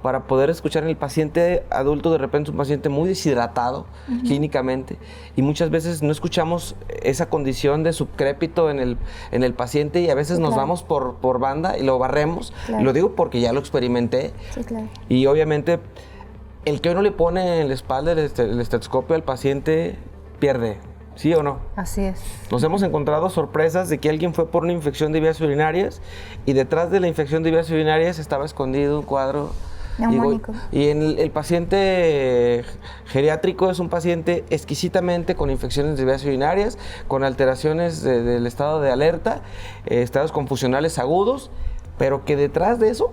para poder escuchar en el paciente adulto, de repente un paciente muy deshidratado clínicamente, y muchas veces no escuchamos esa condición de subcrépito en el paciente y a veces nos vamos por banda y lo barremos. Y lo digo porque ya lo experimenté. Y obviamente el que uno le pone en la espalda el estetoscopio al paciente pierde. ¿Sí o no? Así es. Nos hemos encontrado sorpresas de que alguien fue por una infección de vías urinarias y detrás de la infección de vías urinarias estaba escondido un cuadro neumónico. Y el paciente geriátrico es un paciente exquisitamente con infecciones de vías urinarias, con alteraciones del estado de alerta, estados confusionales agudos, pero que detrás de eso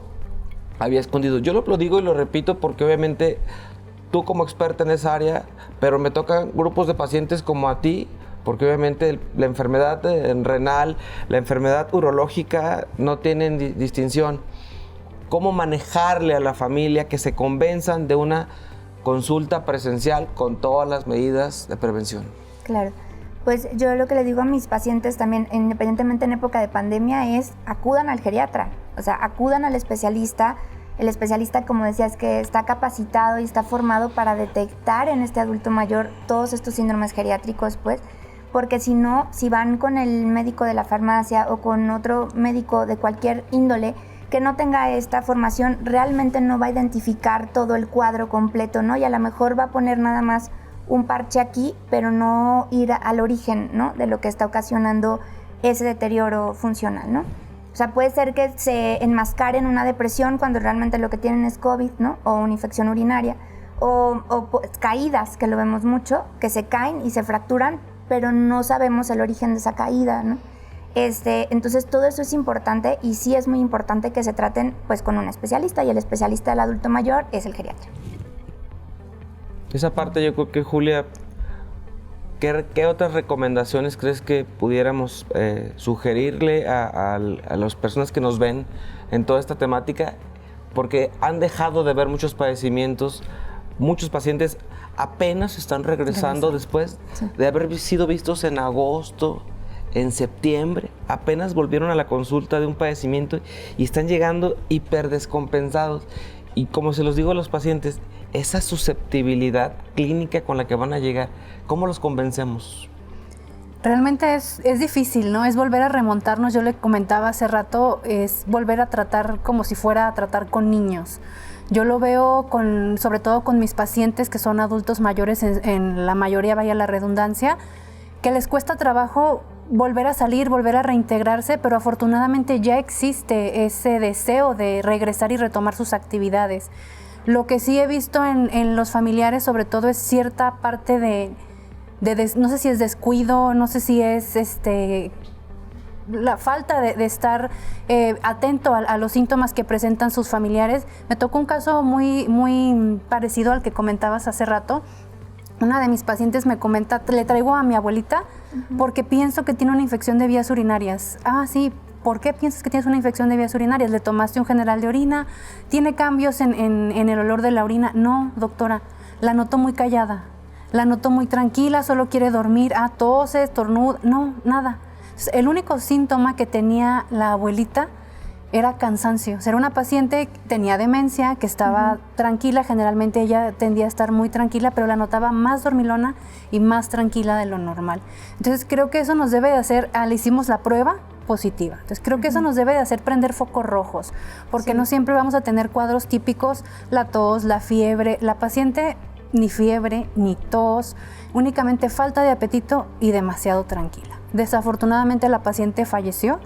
había escondido. Yo lo digo y lo repito porque obviamente tú como experta en esa área, pero me tocan grupos de pacientes como a ti, porque obviamente la enfermedad renal, la enfermedad urológica no tienen distinción. ¿Cómo manejarle a la familia que se convenzan de una consulta presencial con todas las medidas de prevención? Claro, pues yo lo que le digo a mis pacientes también, independientemente en época de pandemia, es acudan al geriatra. O sea, acudan al especialista. El especialista, como decías, que está capacitado y está formado para detectar en este adulto mayor todos estos síndromes geriátricos, pues, porque si no, si van con el médico de la farmacia o con otro médico de cualquier índole que no tenga esta formación, realmente no va a identificar todo el cuadro completo, ¿no? Y a lo mejor va a poner nada más un parche aquí, pero no ir al origen, ¿no? De lo que está ocasionando ese deterioro funcional, ¿no? O sea, puede ser que se enmascaren una depresión cuando realmente lo que tienen es COVID, ¿no? O una infección urinaria, o caídas, que lo vemos mucho, que se caen y se fracturan, pero no sabemos el origen de esa caída, ¿no? Entonces todo eso es importante y sí es muy importante que se traten pues con un especialista, y el especialista del adulto mayor es el geriatra. Esa parte yo creo que, Julia, ¿qué otras recomendaciones crees que pudiéramos sugerirle a las personas que nos ven en toda esta temática? Porque han dejado de ver muchos padecimientos, muchos pacientes apenas están regresando después de haber sido vistos en agosto, en septiembre, apenas volvieron a la consulta de un padecimiento y están llegando hiperdescompensados. Y como se los digo a los pacientes, esa susceptibilidad clínica con la que van a llegar, ¿cómo los convencemos? Realmente es difícil, ¿no? Es volver a remontarnos. Yo le comentaba hace rato, es volver a tratar como si fuera a tratar con niños. Yo lo veo sobre todo con mis pacientes que son adultos mayores, en la mayoría, vaya la redundancia, que les cuesta trabajo volver a salir, volver a reintegrarse, pero afortunadamente ya existe ese deseo de regresar y retomar sus actividades. Lo que sí he visto en los familiares, sobre todo, es cierta parte de no sé si es descuido, no sé si es la falta de estar atento a los síntomas que presentan sus familiares. Me tocó un caso muy, muy parecido al que comentabas hace rato. Una de mis pacientes me comenta, le traigo a mi abuelita porque pienso que tiene una infección de vías urinarias. Ah, sí, ¿por qué piensas que tienes una infección de vías urinarias? ¿Le tomaste un general de orina? ¿Tiene cambios en el olor de la orina? No, doctora, la noto muy callada, la noto muy tranquila, solo quiere dormir. Ah, tose, estornuda, no, nada. Entonces, el único síntoma que tenía la abuelita era cansancio. O sea, era una paciente que tenía demencia, que estaba tranquila. Generalmente ella tendía a estar muy tranquila, pero la notaba más dormilona y más tranquila de lo normal. Entonces creo que eso nos debe de hacer, le hicimos la prueba positiva. Entonces creo que eso nos debe de hacer prender focos rojos, porque no siempre vamos a tener cuadros típicos, la tos, la fiebre. La paciente ni fiebre, ni tos, únicamente falta de apetito y demasiado tranquila. Desafortunadamente la paciente falleció.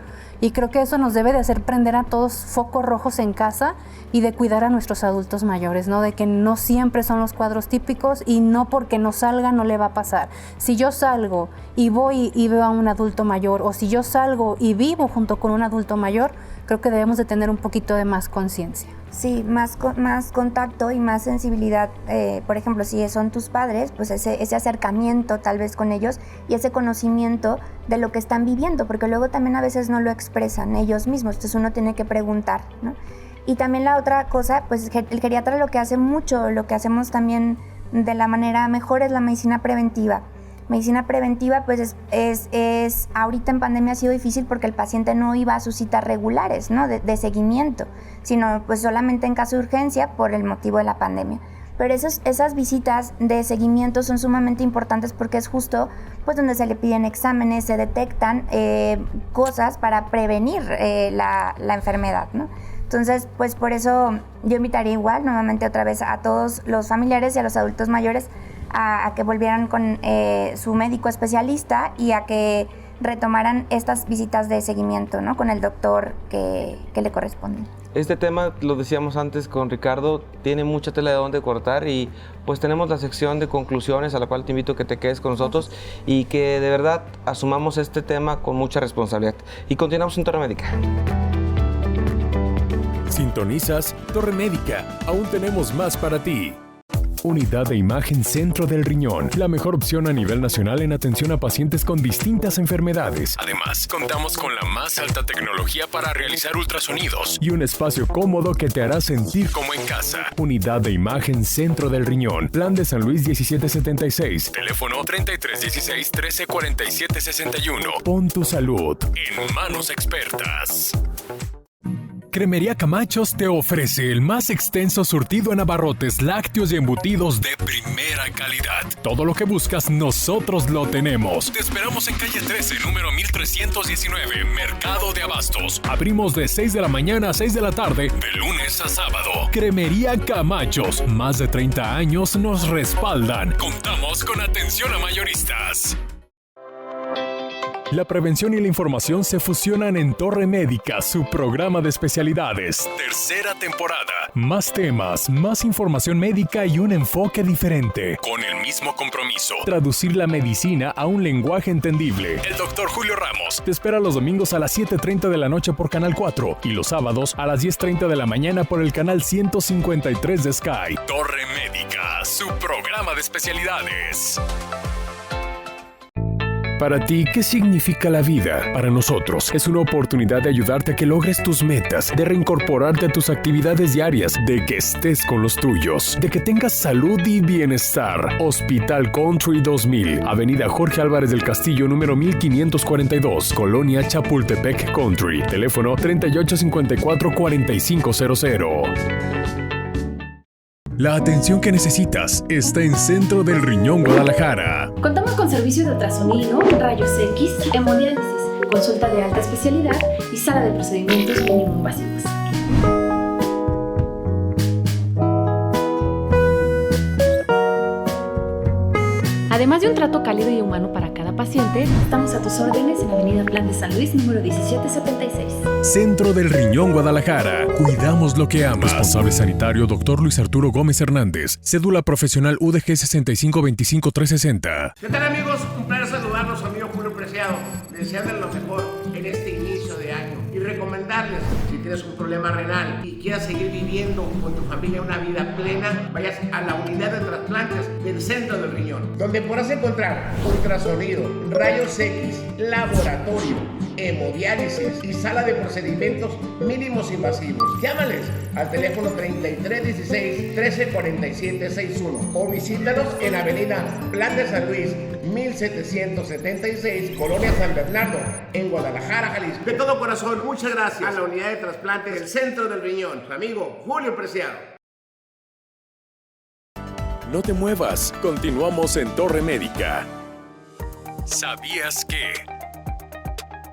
Y creo que eso nos debe de hacer prender a todos focos rojos en casa y de cuidar a nuestros adultos mayores, ¿no? De que no siempre son los cuadros típicos y no porque no salga no le va a pasar. Si yo salgo y voy y veo a un adulto mayor, o si yo salgo y vivo junto con un adulto mayor, creo que debemos de tener un poquito de más conciencia. Sí, más contacto y más sensibilidad. Por ejemplo, si son tus padres, pues ese acercamiento tal vez con ellos y ese conocimiento de lo que están viviendo, porque luego también a veces no lo expresan ellos mismos, entonces uno tiene que preguntar, ¿no? Y también la otra cosa, pues el geriatra lo que hace mucho, lo que hacemos también de la manera mejor es la medicina preventiva. Medicina preventiva, pues es ahorita en pandemia ha sido difícil porque el paciente no iba a sus citas regulares, ¿no? de seguimiento, sino pues solamente en caso de urgencia por el motivo de la pandemia. Pero esas visitas de seguimiento son sumamente importantes porque es justo pues donde se le piden exámenes, se detectan cosas para prevenir la enfermedad, ¿no? Entonces, pues por eso yo invitaría igual, nuevamente otra vez, a todos los familiares y a los adultos mayores a que volvieran con su médico especialista y a que retomaran estas visitas de seguimiento, ¿no? Con el doctor que le corresponde. Este tema, lo decíamos antes con Ricardo, tiene mucha tela de dónde cortar y pues tenemos la sección de conclusiones a la cual te invito a que te quedes con nosotros y que de verdad asumamos este tema con mucha responsabilidad. Y continuamos en Torre Médica. Sintonizas Torre Médica. Aún tenemos más para ti. Unidad de Imagen Centro del Riñón, la mejor opción a nivel nacional en atención a pacientes con distintas enfermedades. Además, contamos con la más alta tecnología para realizar ultrasonidos y un espacio cómodo que te hará sentir como en casa. Unidad de Imagen Centro del Riñón, Plan de San Luis 1776, teléfono 3316-134761. Pon tu salud en manos expertas. Cremería Camachos te ofrece el más extenso surtido en abarrotes, lácteos y embutidos de primera calidad. Todo lo que buscas, nosotros lo tenemos. Te esperamos en calle 13, número 1319, Mercado de Abastos. Abrimos de 6 de la mañana a 6 de la tarde, de lunes a sábado. Cremería Camachos, más de 30 años nos respaldan. Contamos con atención a mayoristas. La prevención y la información se fusionan en Torre Médica, su programa de especialidades. Tercera temporada. Más temas, más información médica y un enfoque diferente. Con el mismo compromiso. Traducir la medicina a un lenguaje entendible. El doctor Julio Ramos te espera los domingos a las 7:30 de la noche por Canal 4 y los sábados a las 10:30 de la mañana por el canal 153 de Sky. Torre Médica, su programa de especialidades. Para ti, ¿qué significa la vida? Para nosotros, es una oportunidad de ayudarte a que logres tus metas, de reincorporarte a tus actividades diarias, de que estés con los tuyos, de que tengas salud y bienestar. Hospital Country 2000, Avenida Jorge Álvarez del Castillo, número 1542, Colonia Chapultepec Country. Teléfono 3854-4500. La atención que necesitas está en Centro del Riñón Guadalajara. Contamos con servicio de ultrasonido, rayos X, hemodiálisis, consulta de alta especialidad y sala de procedimientos mínimo invasivos. Además de un trato cálido y humano para cada paciente, estamos a tus órdenes en Avenida Plan de San Luis, número 1776. Centro del Riñón Guadalajara. Cuidamos lo que amas. Responsable sanitario, Dr. Luis Arturo Gómez Hernández. Cédula profesional UDG 6525360. ¿Qué tal, amigos? Un placer saludarlos, amigo Julio Preciado. Desearles lo mejor en este inicio de año y recomendarles, si tienes un problema renal y quieres seguir viviendo con tu familia una vida plena, vayas a la unidad de trasplantes del Centro del Riñón, donde podrás encontrar ultrasonido, rayos X, laboratorio, hemodiálisis y sala de procedimientos mínimos invasivos. Llámales al teléfono 3316-134761 o visítanos en Avenida Plan de San Luis, 1776, Colonia San Bernardo, en Guadalajara, Jalisco. De todo corazón, muchas gracias a la unidad de trasplante del Centro del Riñón, su amigo Julio Preciado. No te muevas, continuamos en Torre Médica. ¿Sabías que?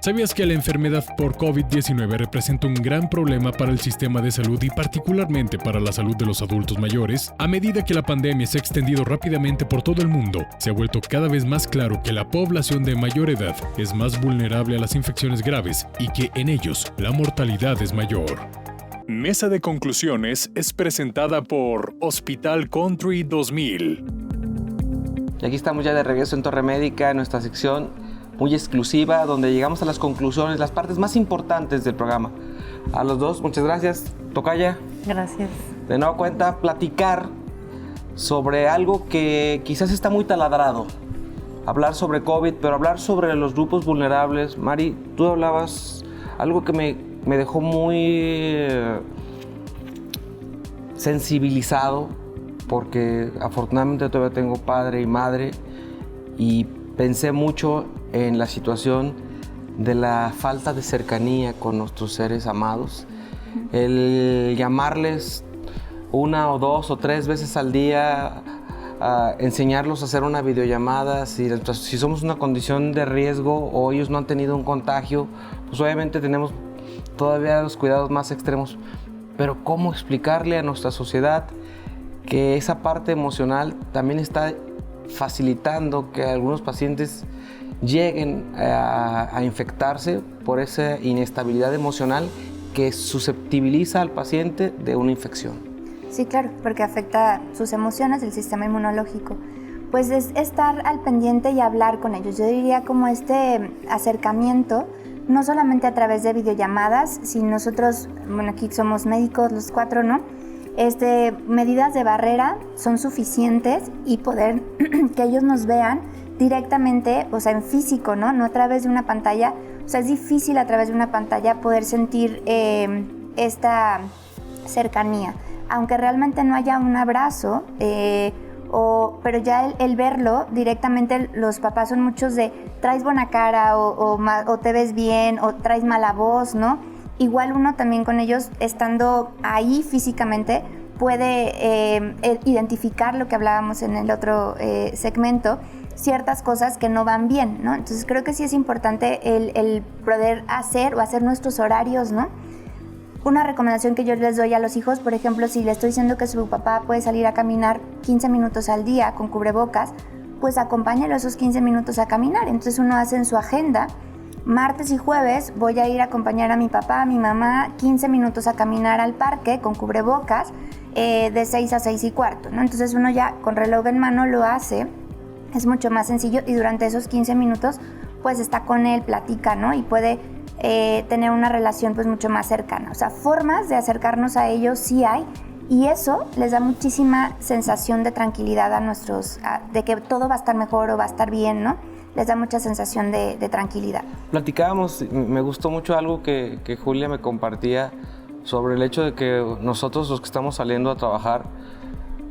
¿Sabías que la enfermedad por COVID-19 representa un gran problema para el sistema de salud y particularmente para la salud de los adultos mayores? A medida que la pandemia se ha extendido rápidamente por todo el mundo, se ha vuelto cada vez más claro que la población de mayor edad es más vulnerable a las infecciones graves y que en ellos la mortalidad es mayor. Mesa de Conclusiones es presentada por Hospital Country 2000. Y aquí estamos ya de regreso en Torre Médica, en nuestra sección muy exclusiva, donde llegamos a las conclusiones, las partes más importantes del programa. A los dos, muchas gracias. Tocaya. Gracias. De nueva cuenta, platicar sobre algo que quizás está muy taladrado. Hablar sobre COVID, pero hablar sobre los grupos vulnerables. Mari, tú hablabas algo que me dejó muy sensibilizado, porque afortunadamente todavía tengo padre y madre, y pensé mucho en la situación de la falta de cercanía con nuestros seres amados. El llamarles 1 o 2 o 3 veces al día, enseñarlos a hacer una videollamada, si somos una condición de riesgo o ellos no han tenido un contagio, pues obviamente tenemos todavía los cuidados más extremos. Pero ¿cómo explicarle a nuestra sociedad que esa parte emocional también está facilitando que algunos pacientes lleguen a infectarse por esa inestabilidad emocional que susceptibiliza al paciente de una infección? Sí, claro, porque afecta sus emociones, el sistema inmunológico. Pues es estar al pendiente y hablar con ellos. Yo diría como este acercamiento, no solamente a través de videollamadas, si nosotros, bueno, aquí somos médicos los 4, ¿no? Medidas de barrera son suficientes y poder que ellos nos vean directamente, o sea, en físico, ¿no? No a través de una pantalla. O sea, es difícil a través de una pantalla poder sentir esta cercanía. Aunque realmente no haya un abrazo, pero ya el verlo directamente, los papás son muchos de traes buena cara o te ves bien o traes mala voz, ¿no? igual uno también con ellos, estando ahí físicamente, puede identificar lo que hablábamos en el otro segmento, ciertas cosas que no van bien, ¿no? Entonces creo que sí es importante el poder hacer nuestros horarios, ¿no? Una recomendación que yo les doy a los hijos, por ejemplo, si le estoy diciendo que su papá puede salir a caminar 15 minutos al día con cubrebocas, pues acompáñalo esos 15 minutos a caminar. Entonces uno hace en su agenda, martes y jueves voy a ir a acompañar a mi papá, a mi mamá, 15 minutos a caminar al parque con cubrebocas, de 6 a 6 y cuarto, ¿no? Entonces uno ya con reloj en mano lo hace, es mucho más sencillo y durante esos 15 minutos pues está con él, platica, ¿no? Y puede tener una relación pues mucho más cercana. O sea, formas de acercarnos a ellos sí hay, y eso les da muchísima sensación de tranquilidad a nuestros, de que todo va a estar mejor o va a estar bien, ¿no? Les da mucha sensación de tranquilidad. Platicábamos, me gustó mucho algo que Julia me compartía sobre el hecho de que nosotros los que estamos saliendo a trabajar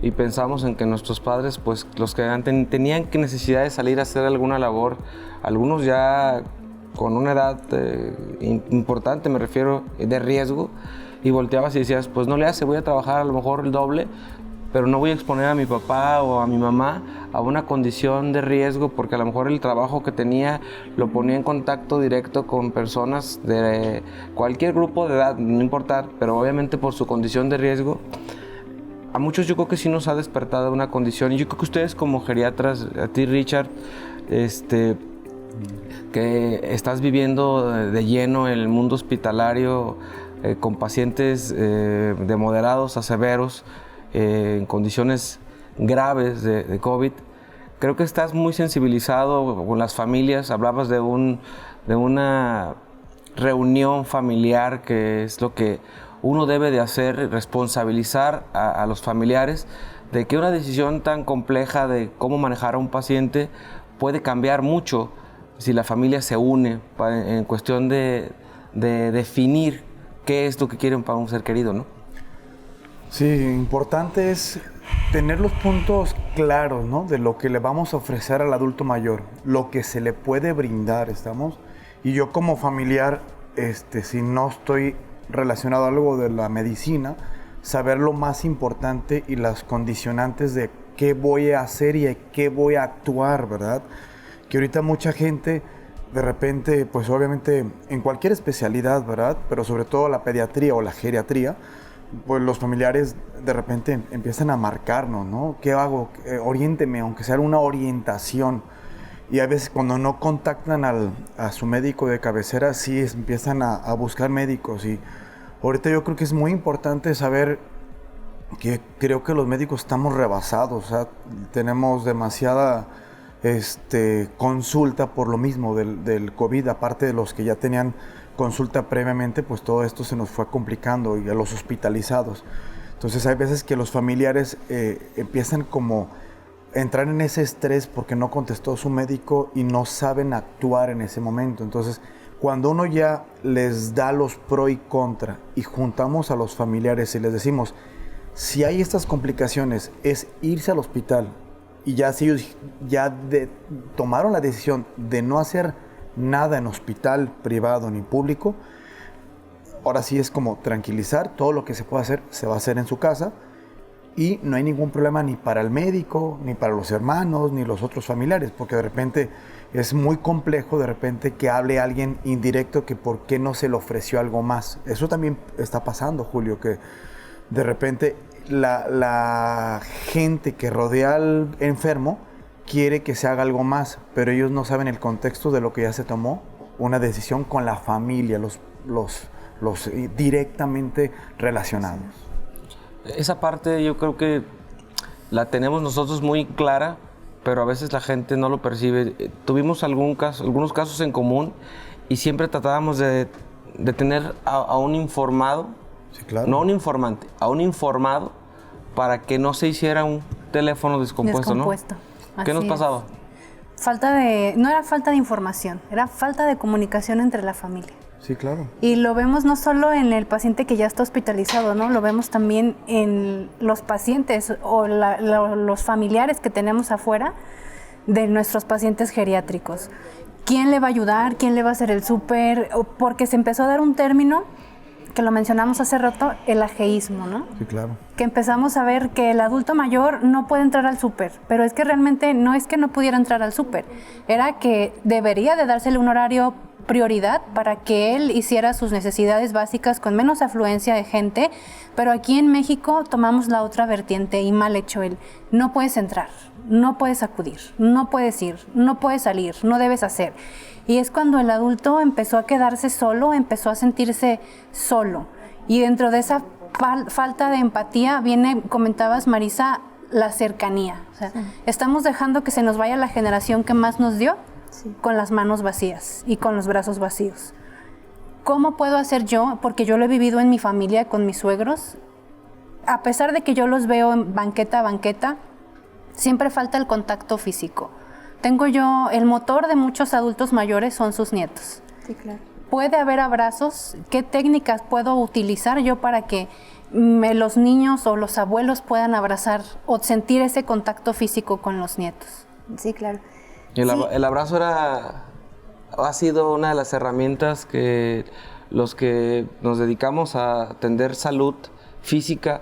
y pensamos en que nuestros padres, pues los que tenían necesidad de salir a hacer alguna labor, algunos ya con una edad importante, me refiero, de riesgo, y volteabas y decías, pues no le hace, voy a trabajar a lo mejor el doble, pero no voy a exponer a mi papá o a mi mamá a una condición de riesgo, porque a lo mejor el trabajo que tenía lo ponía en contacto directo con personas de cualquier grupo de edad, no importa, pero obviamente por su condición de riesgo. A muchos yo creo que sí nos ha despertado una condición, y yo creo que ustedes como geriatras, a ti Richard, que estás viviendo de lleno en el mundo hospitalario con pacientes de moderados a severos, en condiciones graves de COVID, creo que estás muy sensibilizado con las familias. Hablabas de una reunión familiar, que es lo que uno debe de hacer, responsabilizar a los familiares de que una decisión tan compleja de cómo manejar a un paciente puede cambiar mucho si la familia se une en cuestión de definir qué es lo que quieren para un ser querido, ¿no? Sí, importante es tener los puntos claros, ¿no? De lo que le vamos a ofrecer al adulto mayor, lo que se le puede brindar, ¿estamos? Y yo como familiar, si no estoy relacionado a algo de la medicina, saber lo más importante y las condicionantes de qué voy a hacer y de qué voy a actuar, ¿verdad? Que ahorita mucha gente, de repente, pues obviamente en cualquier especialidad, ¿verdad? Pero sobre todo la pediatría o la geriatría, pues los familiares de repente empiezan a marcarnos, ¿no? ¿Qué hago? Oriénteme, aunque sea una orientación. Y a veces cuando no contactan a su médico de cabecera, sí empiezan a buscar médicos. Y ahorita yo creo que es muy importante saber que creo que los médicos estamos rebasados, o sea, tenemos demasiada consulta por lo mismo del COVID, aparte de los que ya tenían consulta previamente, pues todo esto se nos fue complicando, y a los hospitalizados. Entonces hay veces que los familiares empiezan como a entrar en ese estrés porque no contestó su médico y no saben actuar en ese momento. Entonces cuando uno ya les da los pro y contra y juntamos a los familiares y les decimos, si hay estas complicaciones, es irse al hospital, y ya si ellos ya tomaron la decisión de no hacer nada en hospital privado ni público, ahora sí es como tranquilizar, todo lo que se puede hacer se va a hacer en su casa, y no hay ningún problema ni para el médico, ni para los hermanos, ni los otros familiares, porque de repente es muy complejo de repente que hable alguien indirecto que por qué no se le ofreció algo más. Eso también está pasando, Julio, que de repente la gente que rodea al enfermo quiere que se haga algo más, pero ellos no saben el contexto de lo que ya se tomó, una decisión con la familia, los directamente relacionados. Esa parte yo creo que la tenemos nosotros muy clara, pero a veces la gente no lo percibe. Tuvimos algunos casos en común, y siempre tratábamos de tener a un informado, sí, claro. No a un informante, a un informado, para que no se hiciera un teléfono descompuesto. ¿No? ¿Qué nos pasaba? No era falta de información, era falta de comunicación entre la familia. Sí, claro. Y lo vemos no solo en el paciente que ya está hospitalizado, ¿no? Lo vemos también en los pacientes o los familiares que tenemos afuera de nuestros pacientes geriátricos. ¿Quién le va a ayudar? ¿Quién le va a hacer el súper? Porque se empezó a dar un término que lo mencionamos hace rato, el ajeísmo, ¿no? Sí, claro. Que empezamos a ver que el adulto mayor no puede entrar al súper, pero es que realmente no es que no pudiera entrar al súper, era que debería de dársele un horario prioridad para que él hiciera sus necesidades básicas con menos afluencia de gente, pero aquí en México tomamos la otra vertiente y mal hecho el no puedes entrar, no puedes acudir, no puedes ir, no puedes salir, no debes hacer. Y es cuando el adulto empezó a quedarse solo, empezó a sentirse solo. Y dentro de esa falta de empatía viene, comentabas Marisa, la cercanía. O sea, estamos dejando que se nos vaya la generación que más nos dio con las manos vacías y con los brazos vacíos. ¿Cómo puedo hacer yo? Porque yo lo he vivido en mi familia con mis suegros. A pesar de que yo los veo en banqueta a banqueta, siempre falta el contacto físico. Tengo yo, el motor de muchos adultos mayores son sus nietos. Sí, claro. ¿Puede haber abrazos? ¿Qué técnicas puedo utilizar yo para que los niños o los abuelos puedan abrazar o sentir ese contacto físico con los nietos? Sí, claro. El abrazo ha sido una de las herramientas que los que nos dedicamos a atender salud física,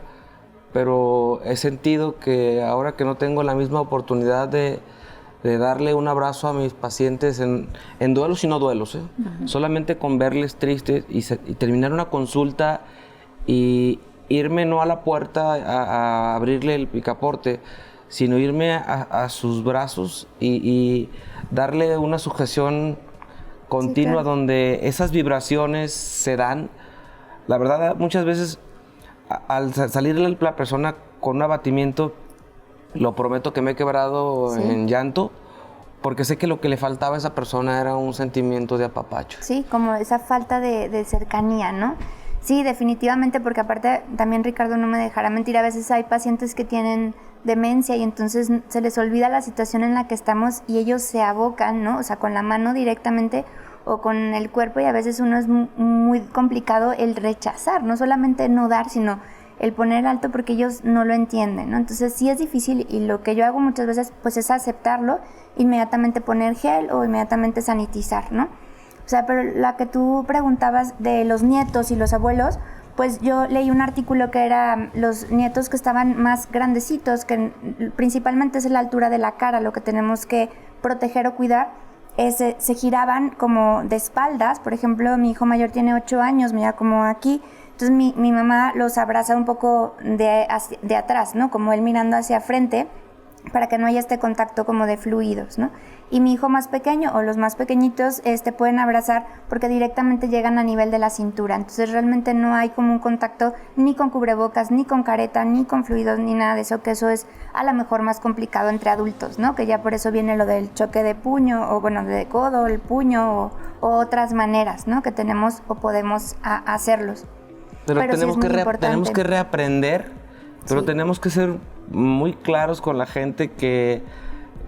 pero he sentido que ahora que no tengo la misma oportunidad de darle un abrazo a mis pacientes en duelos y no duelos, solamente con verles tristes y terminar una consulta y irme no a la puerta a abrirle el picaporte, sino irme a sus brazos y darle una sujeción continua, donde esas vibraciones se dan. La verdad, muchas veces al salir la persona con un abatimiento, lo prometo que me he quebrado en llanto, porque sé que lo que le faltaba a esa persona era un sentimiento de apapacho. Sí, como esa falta de cercanía, ¿no? Sí, definitivamente, porque aparte también Ricardo no me dejará mentir, a veces hay pacientes que tienen demencia y entonces se les olvida la situación en la que estamos y ellos se abocan, ¿no? O sea, con la mano directamente o con el cuerpo, y a veces uno es muy complicado el rechazar, no solamente no dar, sino el poner alto porque ellos no lo entienden, ¿no? Entonces sí es difícil, y lo que yo hago muchas veces pues es aceptarlo, inmediatamente poner gel o inmediatamente sanitizar, ¿no? O sea, pero la que tú preguntabas de los nietos y los abuelos, pues yo leí un artículo que era los nietos que estaban más grandecitos, que principalmente es la altura de la cara, lo que tenemos que proteger o cuidar, se giraban como de espaldas. Por ejemplo, mi hijo mayor tiene 8 años, mira como aquí, entonces mi mamá los abraza un poco de atrás, ¿no? Como él mirando hacia frente, para que no haya este contacto como de fluidos, ¿no? Y mi hijo más pequeño o los más pequeñitos pueden abrazar porque directamente llegan a nivel de la cintura. Entonces realmente no hay como un contacto ni con cubrebocas, ni con careta, ni con fluidos, ni nada de eso, que eso es a lo mejor más complicado entre adultos, ¿no? Que ya por eso viene lo del choque de puño o bueno, de codo, el puño o otras maneras, ¿no? Que tenemos o podemos hacerlos. Pero tenemos, sí tenemos que reaprender, pero tenemos que ser muy claros con la gente que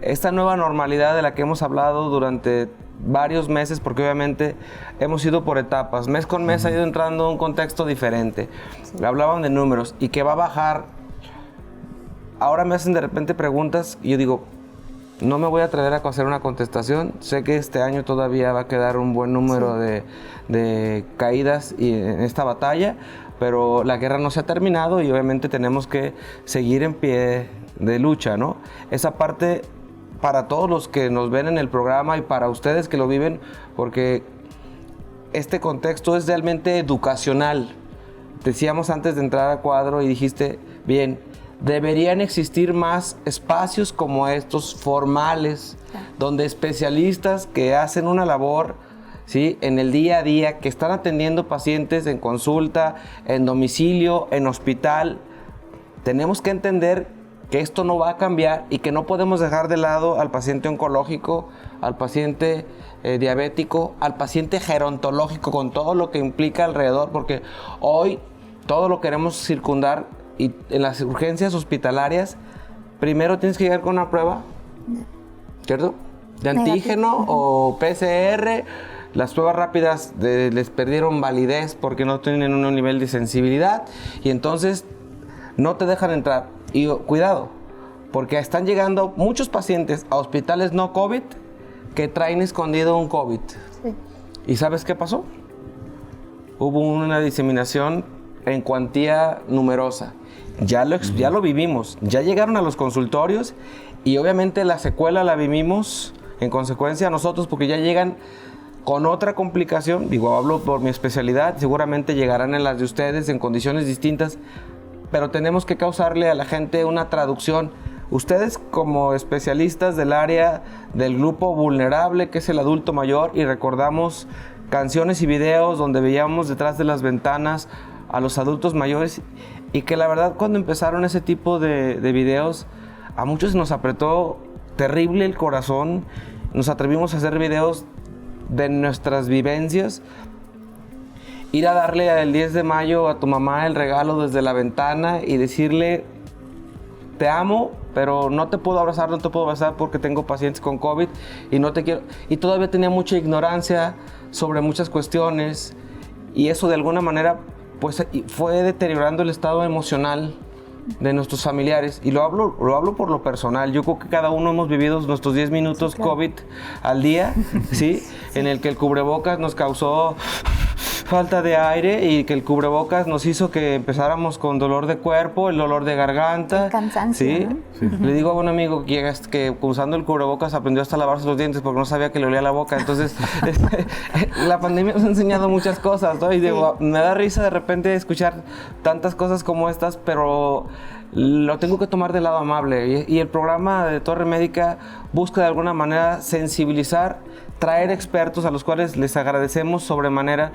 esta nueva normalidad de la que hemos hablado durante varios meses, porque obviamente hemos ido por etapas, mes con mes ha ido entrando en un contexto diferente. Hablaban de números y que va a bajar. Ahora me hacen de repente preguntas y yo digo, no me voy a atrever a hacer una contestación. Sé que este año todavía va a quedar un buen número de caídas en esta batalla, pero la guerra no se ha terminado y obviamente tenemos que seguir en pie de lucha, ¿no? Esa parte para todos los que nos ven en el programa y para ustedes que lo viven, porque este contexto es realmente educacional. Decíamos antes de entrar a cuadro y dijiste, bien, deberían existir más espacios como estos formales, donde especialistas que hacen una labor, ¿sí?, en el día a día, que están atendiendo pacientes en consulta, en domicilio, en hospital. Tenemos que entender que esto no va a cambiar y que no podemos dejar de lado al paciente oncológico, al paciente diabético, al paciente gerontológico, con todo lo que implica alrededor, porque hoy todo lo queremos circundar. Y en las urgencias hospitalarias, primero tienes que llegar con una prueba, ¿cierto? De antígeno o PCR. Las pruebas rápidas les perdieron validez porque no tienen un nivel de sensibilidad y entonces no te dejan entrar. Y cuidado, porque están llegando muchos pacientes a hospitales no COVID que traen escondido un COVID. Sí. ¿Y sabes qué pasó? hubo una diseminación en cuantía numerosa. Ya lo vivimos, ya llegaron a los consultorios y obviamente la secuela la vivimos en consecuencia nosotros porque ya llegan con otra complicación. Digo, hablo por mi especialidad, seguramente llegarán en las de ustedes en condiciones distintas, pero tenemos que causarle a la gente una traducción. Ustedes como especialistas del área del grupo vulnerable que es el adulto mayor y recordamos canciones y videos donde veíamos detrás de las ventanas a los adultos mayores y que la verdad cuando empezaron ese tipo de videos a muchos nos apretó terrible el corazón, nos atrevimos a hacer videos de nuestras vivencias, ir a darle el 10 de mayo a tu mamá el regalo desde la ventana y decirle te amo, pero no te puedo abrazar porque tengo pacientes con COVID y no te quiero. Y todavía tenía mucha ignorancia sobre muchas cuestiones y eso de alguna manera pues fue deteriorando el estado emocional de nuestros familiares y lo hablo por lo personal. Yo creo que cada uno hemos vivido nuestros 10 minutos sí, claro. COVID al día, ¿sí? En el que el cubrebocas nos causó falta de aire y que el cubrebocas nos hizo que empezáramos con dolor de cuerpo, el dolor de garganta. El cansancio, ¿sí? ¿no? Sí. Le digo a un amigo que usando el cubrebocas aprendió hasta a lavarse los dientes porque no sabía que le olía la boca. Entonces, la pandemia nos ha enseñado muchas cosas, ¿no? Y digo, me da risa de repente escuchar tantas cosas como estas, pero lo tengo que tomar del lado amable. Y el programa de Torre Médica busca de alguna manera sensibilizar, traer expertos a los cuales les agradecemos sobremanera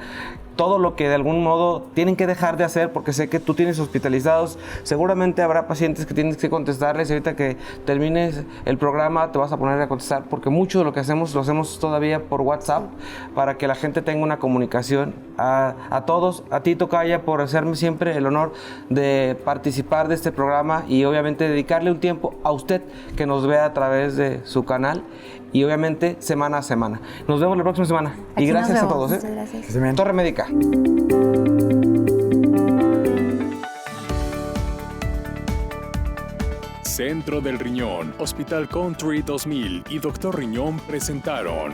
todo lo que de algún modo tienen que dejar de hacer, porque sé que tú tienes hospitalizados, seguramente habrá pacientes que tienes que contestarles y ahorita que termines el programa te vas a poner a contestar, porque mucho de lo que hacemos lo hacemos todavía por WhatsApp para que la gente tenga una comunicación. A todos, a ti Tocaya, por hacerme siempre el honor de participar de este programa y obviamente dedicarle un tiempo a usted que nos vea a través de su canal y obviamente semana a semana. Nos vemos la próxima semana. Aquí y gracias a vemos. todos. Muchas gracias. Torre Médica. Centro del Riñón, Hospital Country 2000 y Dr. Riñón presentaron